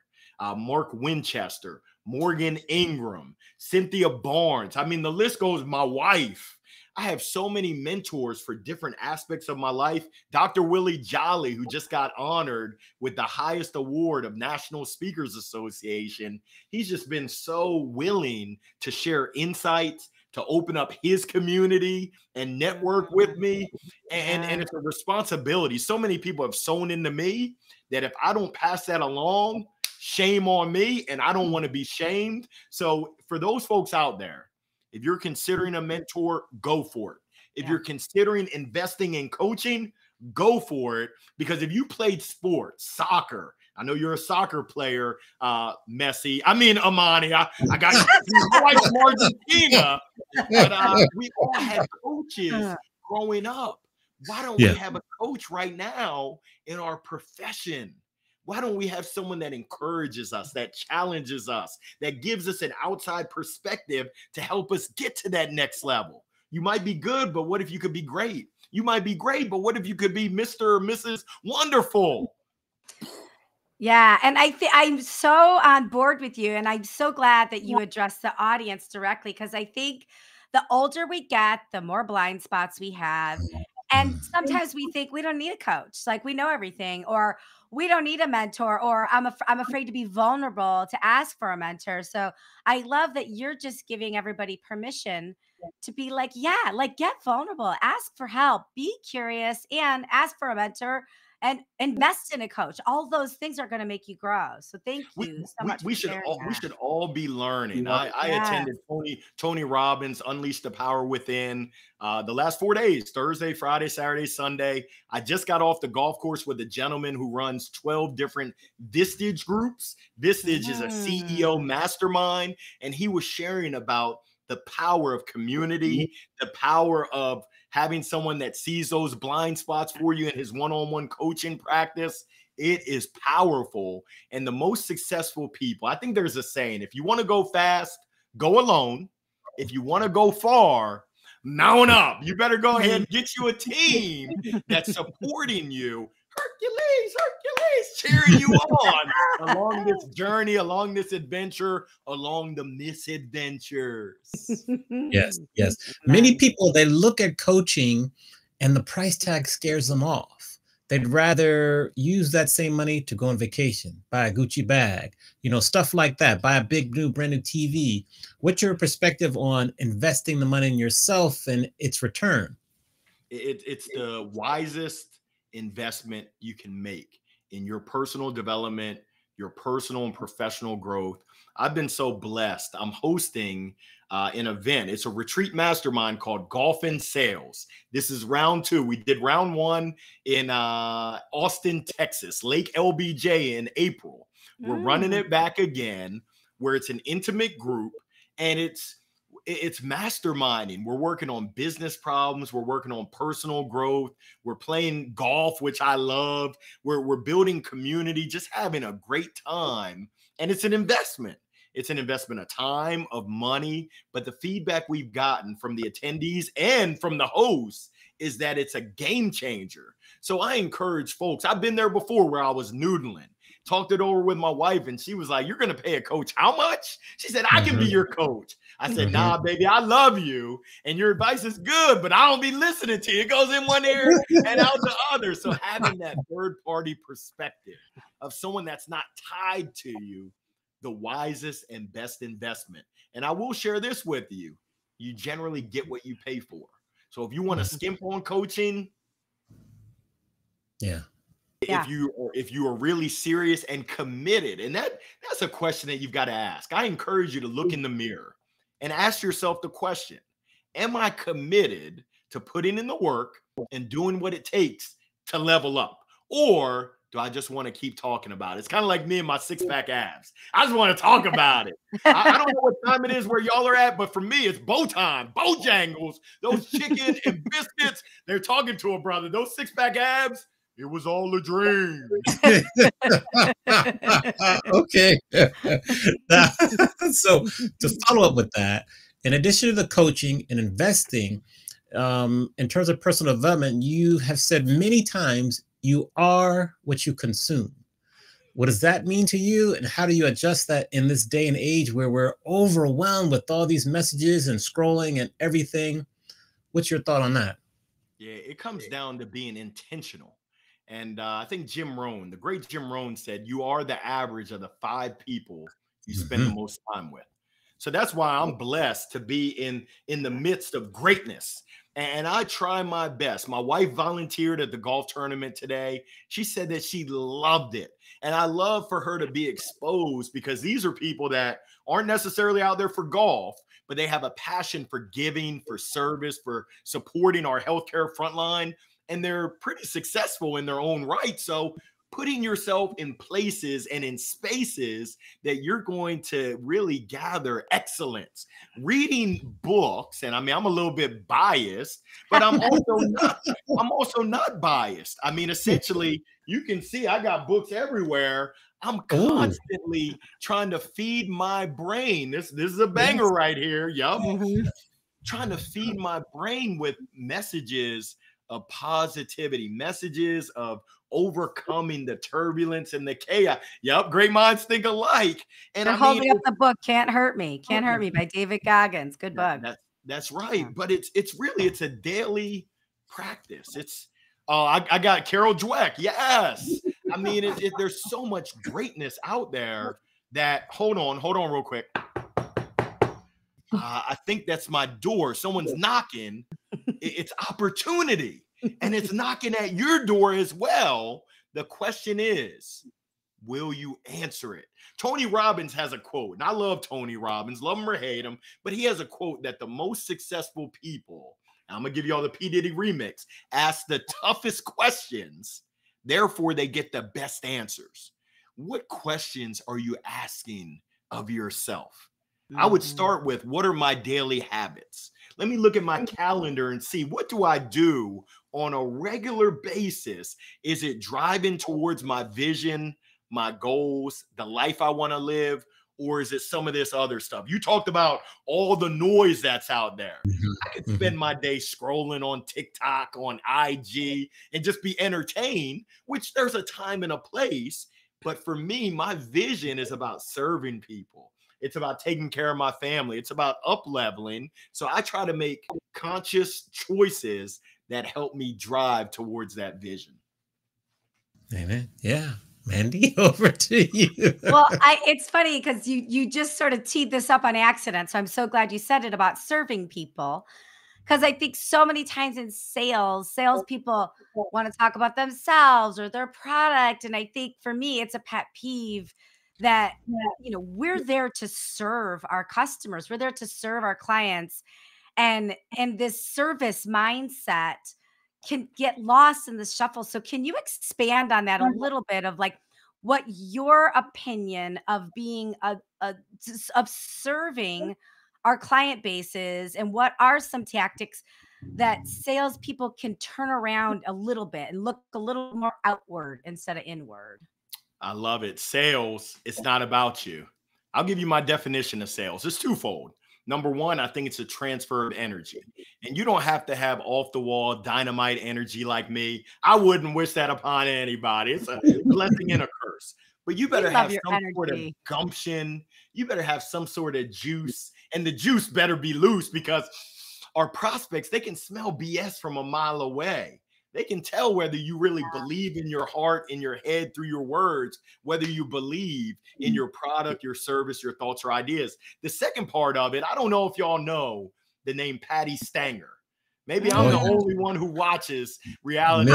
Mark Winchester, Morgan Ingram, Cynthia Barnes. I mean, the list goes, my wife. I have so many mentors for different aspects of my life. Dr. Willie Jolly, who just got honored with the highest award of National Speakers Association. He's just been so willing to share insights, to open up his community and network with me. And it's a responsibility. So many people have sown into me that if I don't pass that along, shame on me, and I don't want to be shamed. So for those folks out there, if you're considering a mentor, go for it. If you're considering investing in coaching, go for it. Because if you played sports, soccer, I know you're a soccer player, Messi. I mean, Amani, I got your wife from Argentina, but we all had coaches growing up. Why don't we have a coach right now in our profession? Why don't we have someone that encourages us, that challenges us, that gives us an outside perspective to help us get to that next level? You might be good, but what if you could be great? You might be great, but what if you could be Mr. or Mrs. Wonderful? Yeah, and I'm so on board with you, and I'm so glad that you address the audience directly, because I think the older we get, the more blind spots we have. And sometimes we think we don't need a coach, like we know everything, or we don't need a mentor, or I'm afraid to be vulnerable to ask for a mentor. So I love that you're just giving everybody permission to be like, get vulnerable, ask for help, be curious, and ask for a mentor. and invest in a coach. All those things are going to make you grow. So thank you so much we for sharing we that. should all be learning. I Yes. attended Tony Robbins Unleash the Power Within the last 4 days, Thursday, Friday, Saturday, Sunday. I just got off the golf course with a gentleman who runs 12 different Vistage groups. Vistage is a CEO mastermind, and he was sharing about the power of community, the power of having someone that sees those blind spots for you in his one-on-one coaching practice. It is powerful. And the most successful people, I think there's a saying, if you want to go fast, go alone. If you want to go far, mount up. You better go ahead and get you a team that's supporting you. Hercules, cheering you on along this journey, along this adventure, along the misadventures. Yes, yes. Many people, they look at coaching and the price tag scares them off. They'd rather use that same money to go on vacation, buy a Gucci bag, you know, stuff like that, buy a big new brand new TV. What's your perspective on investing the money in yourself and its return? It's the wisest investment you can make in your personal development, your personal and professional growth. I've been so blessed. I'm hosting an event. It's a retreat mastermind called Golf and Sales. This is round 2. We did round 1 in Austin, Texas, Lake LBJ in April. We're running it back again, where it's an intimate group, and it's masterminding. We're working on business problems. We're working on personal growth. We're playing golf, which I love. We're building community, just having a great time. And it's an investment. It's an investment of time, of money. But the feedback we've gotten from the attendees and from the hosts is that it's a game changer. So I encourage folks. I've been there before where I was noodling. Talked it over with my wife, and she was like, "You're going to pay a coach how much?" She said, "I can be your coach." I said, "Nah, baby, I love you, and your advice is good, but I don't be listening to you. It goes in one ear and out the other." So having that third-party perspective of someone that's not tied to you, the wisest and best investment. And I will share this with you. You generally get what you pay for. So if you want to skimp on coaching, if you are really serious and committed, and that's a question that you've got to ask. I encourage you to look in the mirror and ask yourself the question, am I committed to putting in the work and doing what it takes to level up? Or do I just want to keep talking about it? It's kind of like me and my six-pack abs. I just want to talk about it. I don't know what time it is where y'all are at, but for me, it's bow time, Bojangles, those chicken and biscuits. They're talking to a brother. Those six-pack abs, it was all a dream. Okay. So to follow up with that, in addition to the coaching and investing, in terms of personal development, you have said many times you are what you consume. What does that mean to you? And how do you adjust that in this day and age where we're overwhelmed with all these messages and scrolling and everything? What's your thought on that? Yeah, it comes down to being intentional. And I think Jim Rohn, the great Jim Rohn, said, you are the average of the 5 people you spend the most time with. So that's why I'm blessed to be in the midst of greatness. And I try my best. My wife volunteered at the golf tournament today. She said that she loved it. And I love for her to be exposed, because these are people that aren't necessarily out there for golf, but they have a passion for giving, for service, for supporting our healthcare frontline. And they're pretty successful in their own right. So putting yourself in places and in spaces that you're going to really gather excellence, reading books. And I mean, I'm a little bit biased, but I'm also not biased. I mean, essentially, you can see I got books everywhere. I'm constantly trying to feed my brain. This is a banger right here. Yup. Trying to feed my brain with messages of positivity, messages of overcoming the turbulence and the chaos. Yep, great minds think alike. And I'm holding up the book Can't Hurt Me by David Goggins. Good book. That's right. Yeah. But it's a daily practice. It's I got Carol Dweck. Yes. I mean, there's so much greatness out there that hold on real quick. I think that's my door. Someone's knocking. It's opportunity, and it's knocking at your door as well. The question is, will you answer it? Tony Robbins has a quote, and I love Tony Robbins, love him or hate him, but he has a quote that the most successful people, I'm going to give you all the P. Diddy remix, ask the toughest questions, therefore they get the best answers. What questions are you asking of yourself? I would start with, what are my daily habits? Let me look at my calendar and see, what do I do on a regular basis? Is it driving towards my vision, my goals, the life I want to live? Or is it some of this other stuff? You talked about all the noise that's out there. I could spend my day scrolling on TikTok, on IG, and just be entertained, which there's a time and a place. But for me, my vision is about serving people. It's about taking care of my family. It's about up-leveling. So I try to make conscious choices that help me drive towards that vision. Amen. Yeah. Mandy, over to you. Well, it's funny because you just sort of teed this up on accident. So I'm so glad you said it about serving people. Because I think so many times in salespeople want to talk about themselves or their product. And I think for me, it's a pet peeve that, we're there to serve our customers. We're there to serve our clients. And this service mindset can get lost in the shuffle. So can you expand on that a little bit of like what your opinion of being of serving our client bases, and what are some tactics that salespeople can turn around a little bit and look a little more outward instead of inward? I love it. Sales, it's not about you. I'll give you my definition of sales. It's twofold. Number one, I think it's a transfer of energy. And you don't have to have off the wall dynamite energy like me. I wouldn't wish that upon anybody. It's a blessing and a curse. But you better have some sort of gumption. You better have some sort of juice. And the juice better be loose, because our prospects, they can smell BS from a mile away. They can tell whether you really believe in your heart, in your head, through your words, whether you believe in your product, your service, your thoughts or ideas. The second part of it, I don't know if y'all know the name Patty Stanger. Maybe I'm the only one who watches reality.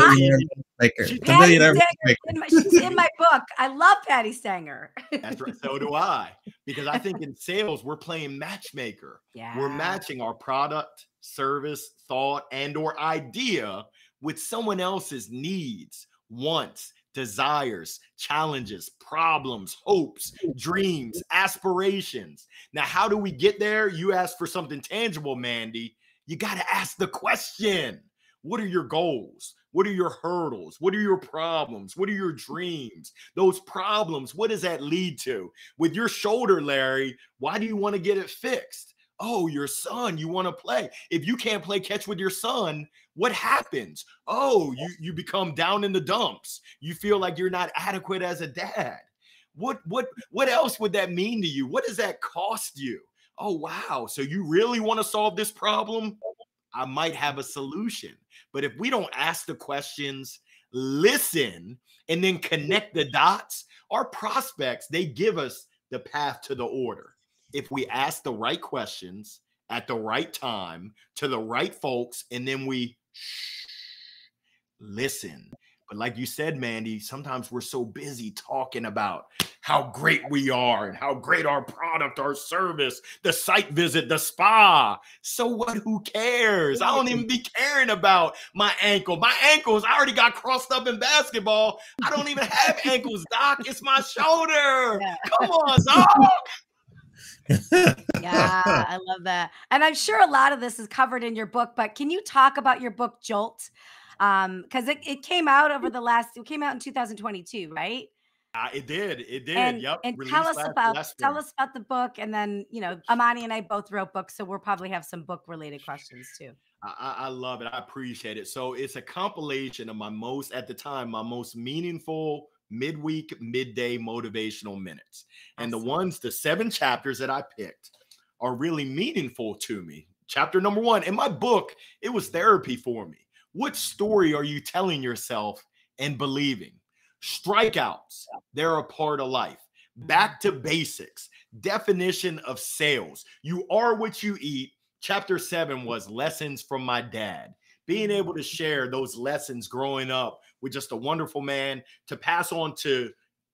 She's in my book. I love Patty Stanger. That's right. So do I. Because I think in sales, we're playing matchmaker. Yeah. We're matching our product, service, thought, and or idea with someone else's needs, wants, desires, challenges, problems, hopes, dreams, aspirations. Now, how do we get there? You asked for something tangible, Mandy. You got to ask the question. What are your goals? What are your hurdles? What are your problems? What are your dreams? Those problems, what does that lead to? With your shoulder, Larry, why do you want to get it fixed? Oh, your son, you want to play. If you can't play catch with your son, what happens? Oh, you become down in the dumps. You feel like you're not adequate as a dad. What else would that mean to you? What does that cost you? Oh, wow. So you really want to solve this problem? I might have a solution. But if we don't ask the questions, listen, and then connect the dots, our prospects, they give us the path to the order. If we ask the right questions at the right time to the right folks, and then we listen. But like you said, Mandy, sometimes we're so busy talking about how great we are and how great our product, our service, the site visit, the spa. So what? Who cares? I don't even be caring about my ankle. My ankles, I already got crossed up in basketball. I don't even have ankles, Doc. It's my shoulder. Yeah. Come on, Doc. Yeah, I love that. And I'm sure a lot of this is covered in your book, but can you talk about your book, Jolt? Because it came out it came out in 2022, right? It did. And, yep. And tell us about the book. And then, Amani and I both wrote books, so we'll probably have some book related questions too. I love it. I appreciate it. So it's a compilation of my most meaningful midweek, midday motivational minutes. And the 7 chapters that I picked are really meaningful to me. Chapter number 1 in my book, it was therapy for me. What story are you telling yourself and believing? Strikeouts, they're a part of life. Back to basics, definition of sales. You are what you eat. Chapter 7 was lessons from my dad. Being able to share those lessons growing up with just a wonderful man to pass on to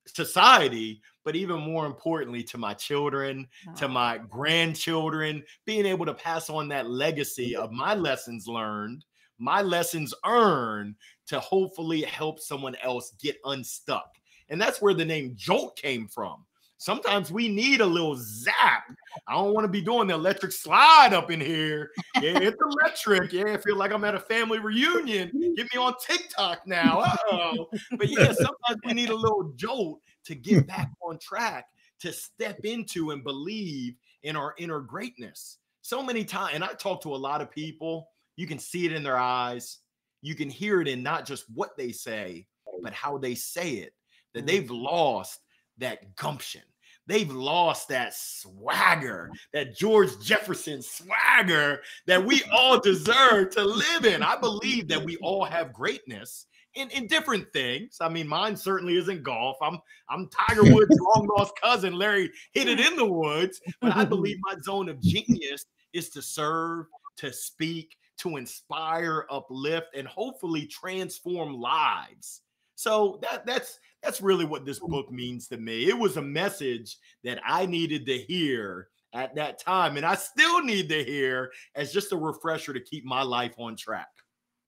society, but even more importantly, to my children, to my grandchildren, being able to pass on that legacy of my lessons learned, my lessons earned, to hopefully help someone else get unstuck. And that's where the name Jolt came from. Sometimes we need a little zap. I don't want to be doing the electric slide up in here. Yeah, it's electric. Yeah, I feel like I'm at a family reunion. Get me on TikTok now. Uh-oh. But yeah, sometimes we need a little jolt to get back on track, to step into and believe in our inner greatness. So many times, and I talk to a lot of people, you can see it in their eyes. You can hear it in not just what they say, but how they say it, that they've lost that gumption. They've lost that swagger, that George Jefferson swagger that we all deserve to live in. I believe that we all have greatness in different things. I mean, mine certainly isn't golf. I'm Tiger Woods' long lost cousin. Larry hit it in the woods. But I believe my zone of genius is to serve, to speak, to inspire, uplift, and hopefully transform lives. So that's really what this book means to me. It was a message that I needed to hear at that time, and I still need to hear as just a refresher to keep my life on track.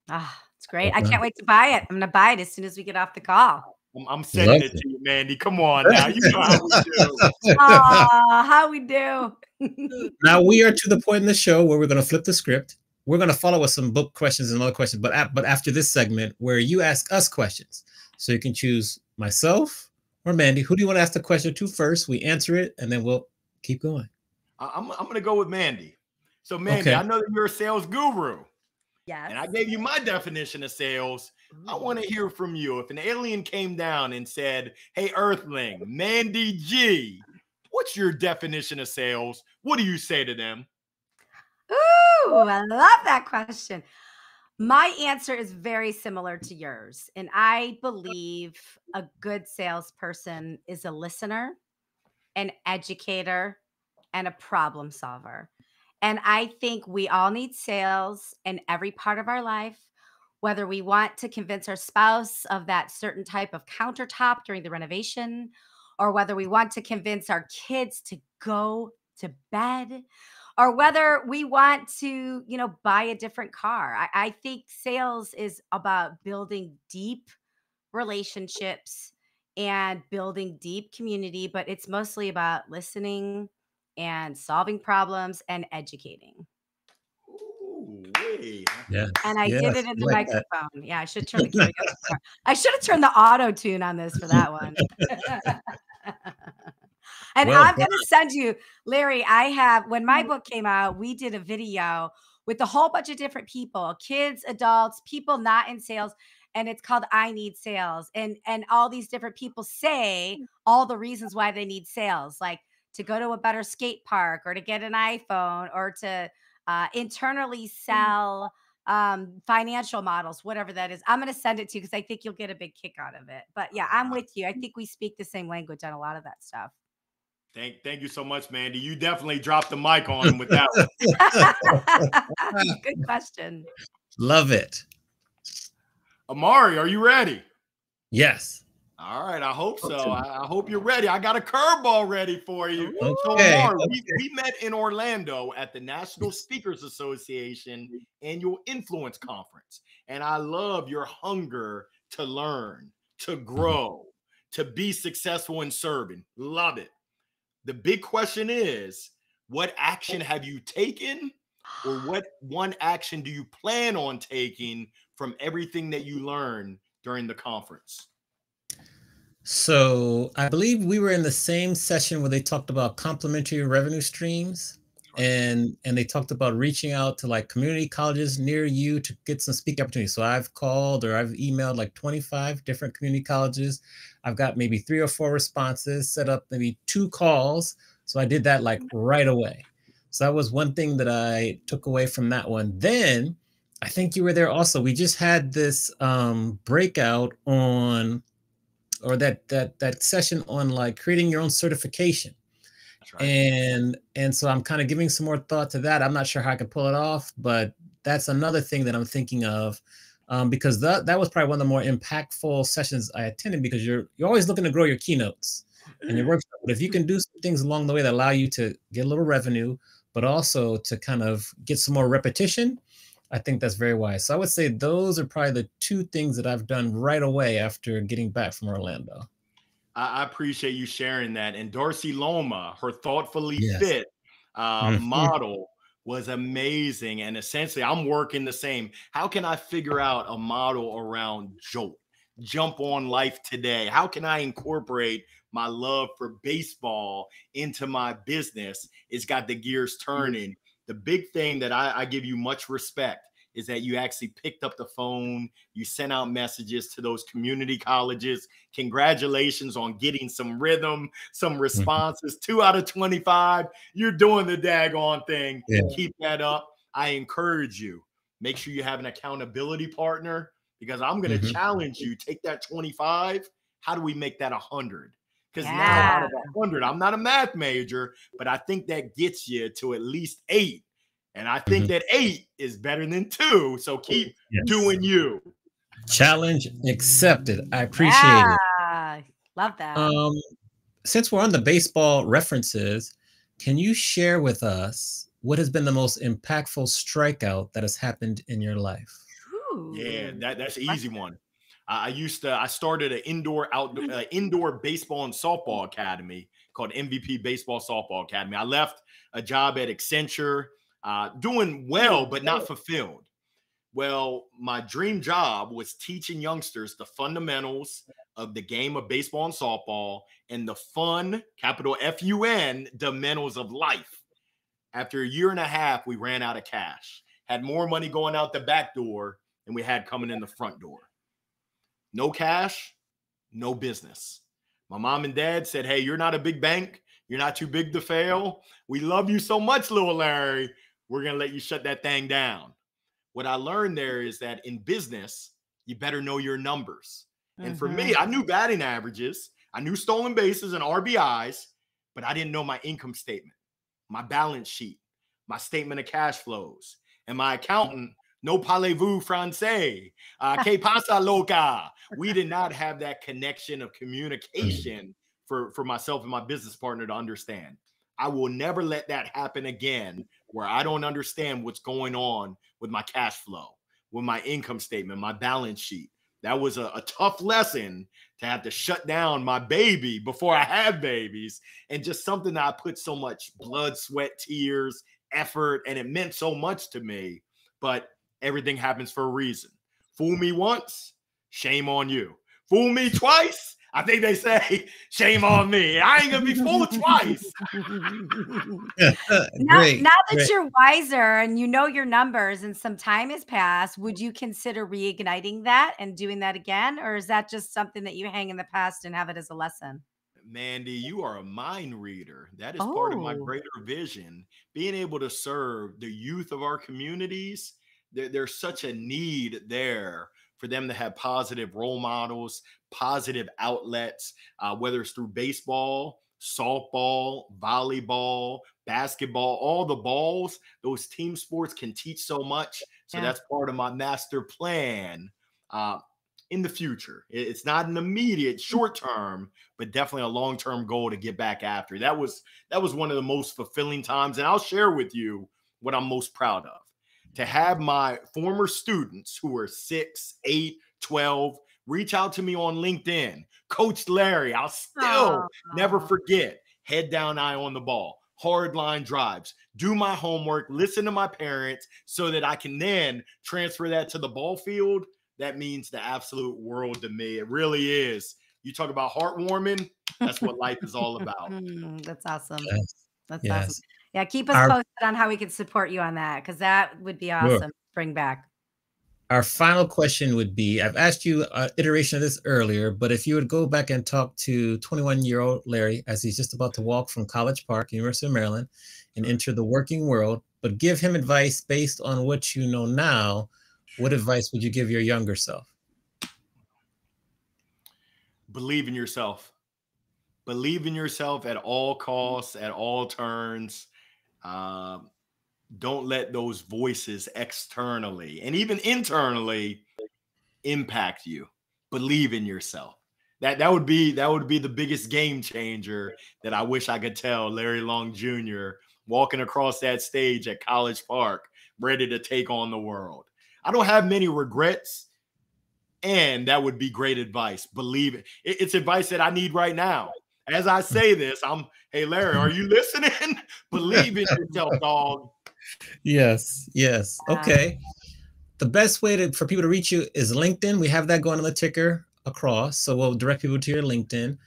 Ah, it's great. I can't wait to buy it. I'm going to buy it as soon as we get off the call. I'm sending it to you, Mandy. Come on now. You know how we do. How we do. Now we are to the point in the show where we're going to flip the script. We're going to follow with some book questions and other questions, but after this segment where you ask us questions. So you can choose myself or Mandy. Who do you want to ask the question to first? We answer it, and then we'll keep going. I'm going to go with Mandy. So, Mandy, okay. I know that you're a sales guru. Yes. And I gave you my definition of sales. I want to hear from you. If an alien came down and said, hey, Earthling, Mandy G, what's your definition of sales? What do you say to them? Ooh, I love that question. My answer is very similar to yours. And I believe a good salesperson is a listener, an educator, and a problem solver. And I think we all need sales in every part of our life, whether we want to convince our spouse of that certain type of countertop during the renovation, or whether we want to convince our kids to go to bed, or whether we want to, buy a different car. I think sales is about building deep relationships and building deep community, but it's mostly about listening and solving problems and educating. Ooh, yeah. And I did it in the microphone. That. Yeah, I should turn the karaoke. I should have turned the auto tune on this for that one. And I'm going to send you, Larry, when my book came out, we did a video with a whole bunch of different people, kids, adults, people not in sales. And it's called I Need Sales. And all these different people say all the reasons why they need sales, like to go to a better skate park or to get an iPhone or to internally sell financial models, whatever that is. I'm going to send it to you because I think you'll get a big kick out of it. But yeah, I'm with you. I think we speak the same language on a lot of that stuff. Thank you so much, Mandy. You definitely dropped the mic on him with that one. Good question. Love it. Amari, are you ready? Yes. All right, I hope so. I hope you're ready. I got a curveball ready for you. Okay. So, Amari, we met in Orlando at the National Speakers Association Annual Influence Conference, and I love your hunger to learn, to grow, to be successful in serving. Love it. The big question is, what action have you taken, or what one action do you plan on taking from everything that you learned during the conference? So I believe we were in the same session where they talked about complementary revenue streams, and they talked about reaching out to like community colleges near you to get some speaking opportunities. So I've called or I've emailed like 25 different community colleges. I've got maybe 3 or 4 responses, set up maybe 2 calls. So I did that like right away. So that was one thing that I took away from that one. Then I think you were there also. We just had this breakout on, or that session on like creating your own certification. Right. And so I'm kind of giving some more thought to that. I'm not sure how I can pull it off, but that's another thing that I'm thinking of because that was probably one of the more impactful sessions I attended, because you're always looking to grow your keynotes and your workshop. But if you can do some things along the way that allow you to get a little revenue, but also to kind of get some more repetition, I think that's very wise. So I would say those are probably the two things that I've done right away after getting back from Orlando. I appreciate you sharing that. And Darcy Loma, her thoughtfully Yes. fit model was amazing. And essentially, I'm working the same. How can I figure out a model around jump on life today? How can I incorporate my love for baseball into my business? It's got the gears turning. The big thing that I give you much respect is that you actually picked up the phone. You sent out messages to those community colleges. Congratulations on getting some rhythm, some responses. 2 out of 25. You're doing the daggone thing. Yeah. Keep that up. I encourage you. Make sure you have an accountability partner, because I'm going to challenge you. Take that 25. How do we make that 100? Because now out of 100, I'm not a math major, but I think that gets you to at least 8. And I think that 8 is better than 2. So keep doing you. Challenge accepted. I appreciate it. Love that. Since we're on the baseball references, can you share with us what has been the most impactful strikeout that has happened in your life? Ooh. Yeah, that's an easy one. I started an indoor baseball and softball academy called MVP Baseball Softball Academy. I left a job at Accenture, doing well, but not fulfilled. Well, my dream job was teaching youngsters the fundamentals of the game of baseball and softball, and the fun, capital F-U-N, fundamentals of life. After a year and a half, we ran out of cash, had more money going out the back door than we had coming in the front door. No cash, no business. My mom and dad said, hey, you're not a big bank. You're not too big to fail. We love you so much, little Larry. We're going to let you shut that thing down. What I learned there is that in business, you better know your numbers. And for me, I knew batting averages. I knew stolen bases and RBIs, but I didn't know my income statement, my balance sheet, my statement of cash flows. And my accountant, no parlez-vous français, que pasa loca. We did not have that connection of communication for myself and my business partner to understand. I will never let that happen again, where I don't understand what's going on with my cash flow, with my income statement, my balance sheet. That was a tough lesson to have to shut down my baby before I had babies, and just something that I put so much blood, sweat, tears, effort, and it meant so much to me. But everything happens for a reason. Fool me once, shame on you. Fool me twice, I think they say, shame on me. I ain't gonna be fooled twice. Now that you're wiser and you know your numbers and some time has passed, would you consider reigniting that and doing that again? Or is that just something that you hang in the past and have it as a lesson? Mandy, you are a mind reader. That is part of my greater vision. Being able to serve the youth of our communities, there's such a need there for them to have positive role models, positive outlets, whether it's through baseball, softball, volleyball, basketball, all the balls. Those team sports can teach so much. So that's part of my master plan in the future. It's not an immediate short term, but definitely a long-term goal to get back after. That was one of the most fulfilling times. And I'll share with you what I'm most proud of. To have my former students who are 6, 8, 12 reach out to me on LinkedIn. Coach Larry, I'll still never forget. Head down, eye on the ball, hard line drives, do my homework, listen to my parents so that I can then transfer that to the ball field. That means the absolute world to me. It really is. You talk about heartwarming. That's what life is all about. That's awesome. Yes. That's awesome. Yeah, keep us posted on how we can support you on that, because that would be awesome to bring back. Our final question would be, I've asked you an iteration of this earlier, but if you would go back and talk to 21-year-old Larry as he's just about to walk from College Park, University of Maryland, and enter the working world, but give him advice based on what you know now, what advice would you give your younger self? Believe in yourself. Believe in yourself at all costs, at all turns. Don't let those voices externally and even internally impact you. Believe in yourself. That would be the biggest game changer that I wish I could tell Larry Long Jr. walking across that stage at College Park, ready to take on the world. I don't have many regrets, and that would be great advice. Believe it. It's advice that I need right now. As I say this, hey, Larry, are you listening? Believe in yourself, dog. Yes. Okay. The best way for people to reach you is LinkedIn. We have that going on the ticker across, so we'll direct people to your LinkedIn.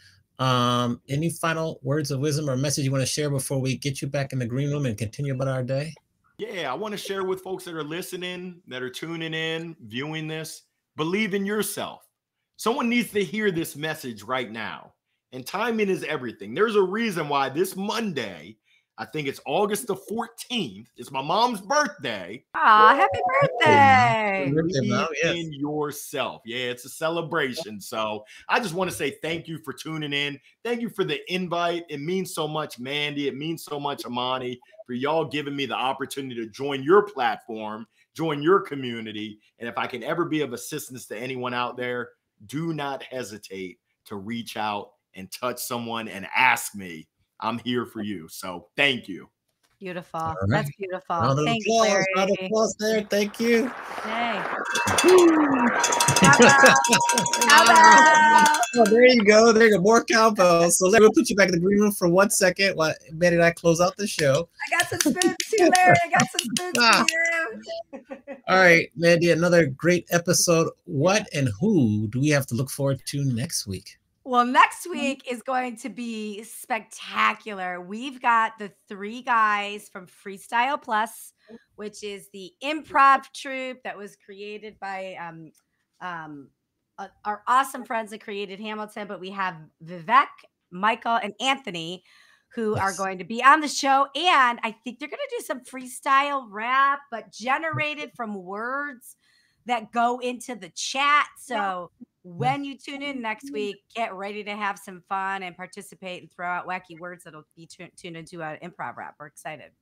Any final words of wisdom or message you want to share before we get you back in the green room and continue about our day? Yeah, I want to share with folks that are listening, that are tuning in, viewing this. Believe in yourself. Someone needs to hear this message right now. And timing is everything. There's a reason why this Monday, I think it's August the 14th, it's my mom's birthday. Aw, happy birthday. Believe in yourself. Yeah, it's a celebration. So I just want to say thank you for tuning in. Thank you for the invite. It means so much, Mandy. It means so much, Amani, for y'all giving me the opportunity to join your platform, join your community. And if I can ever be of assistance to anyone out there, do not hesitate to reach out and touch someone and ask me. I'm here for you. So thank you. Beautiful. Right. That's beautiful. Thank you, Larry. Round of applause there. Thank you. Hey. Oh, there you go. There you go. More cowbells. So Larry, we'll put you back in the green room for 1 second while Mandy and I close out the show. I got some spoons too, Larry. I got some spoons for you. All right, Mandy, another great episode. What and who do we have to look forward to next week? Well, next week is going to be spectacular. We've got the 3 guys from Freestyle Plus, which is the improv troupe that was created by our awesome friends that created Hamilton. But we have Vivek, Michael, and Anthony, who are going to be on the show. And I think they're going to do some freestyle rap, but generated from words that go into the chat. So when you tune in next week, get ready to have some fun and participate and throw out wacky words that'll be tuned into an improv rap. We're excited.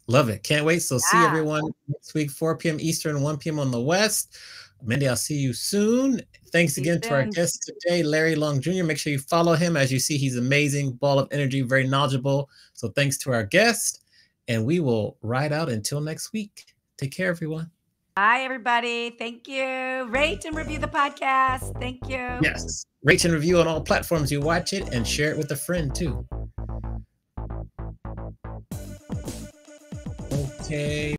Love it. Can't wait. So see everyone next week, 4 p.m. Eastern, 1 p.m. on the West. Mandy, I'll see you soon. Thanks again to our guest today, Larry Long Jr. Make sure you follow him. As you see, he's amazing, ball of energy, very knowledgeable. So thanks to our guest, and we will ride out until next week. Take care, everyone. Bye, everybody. Thank you. Rate and review the podcast. Thank you. Yes. Rate and review on all platforms you watch it, and share it with a friend, too. Okay.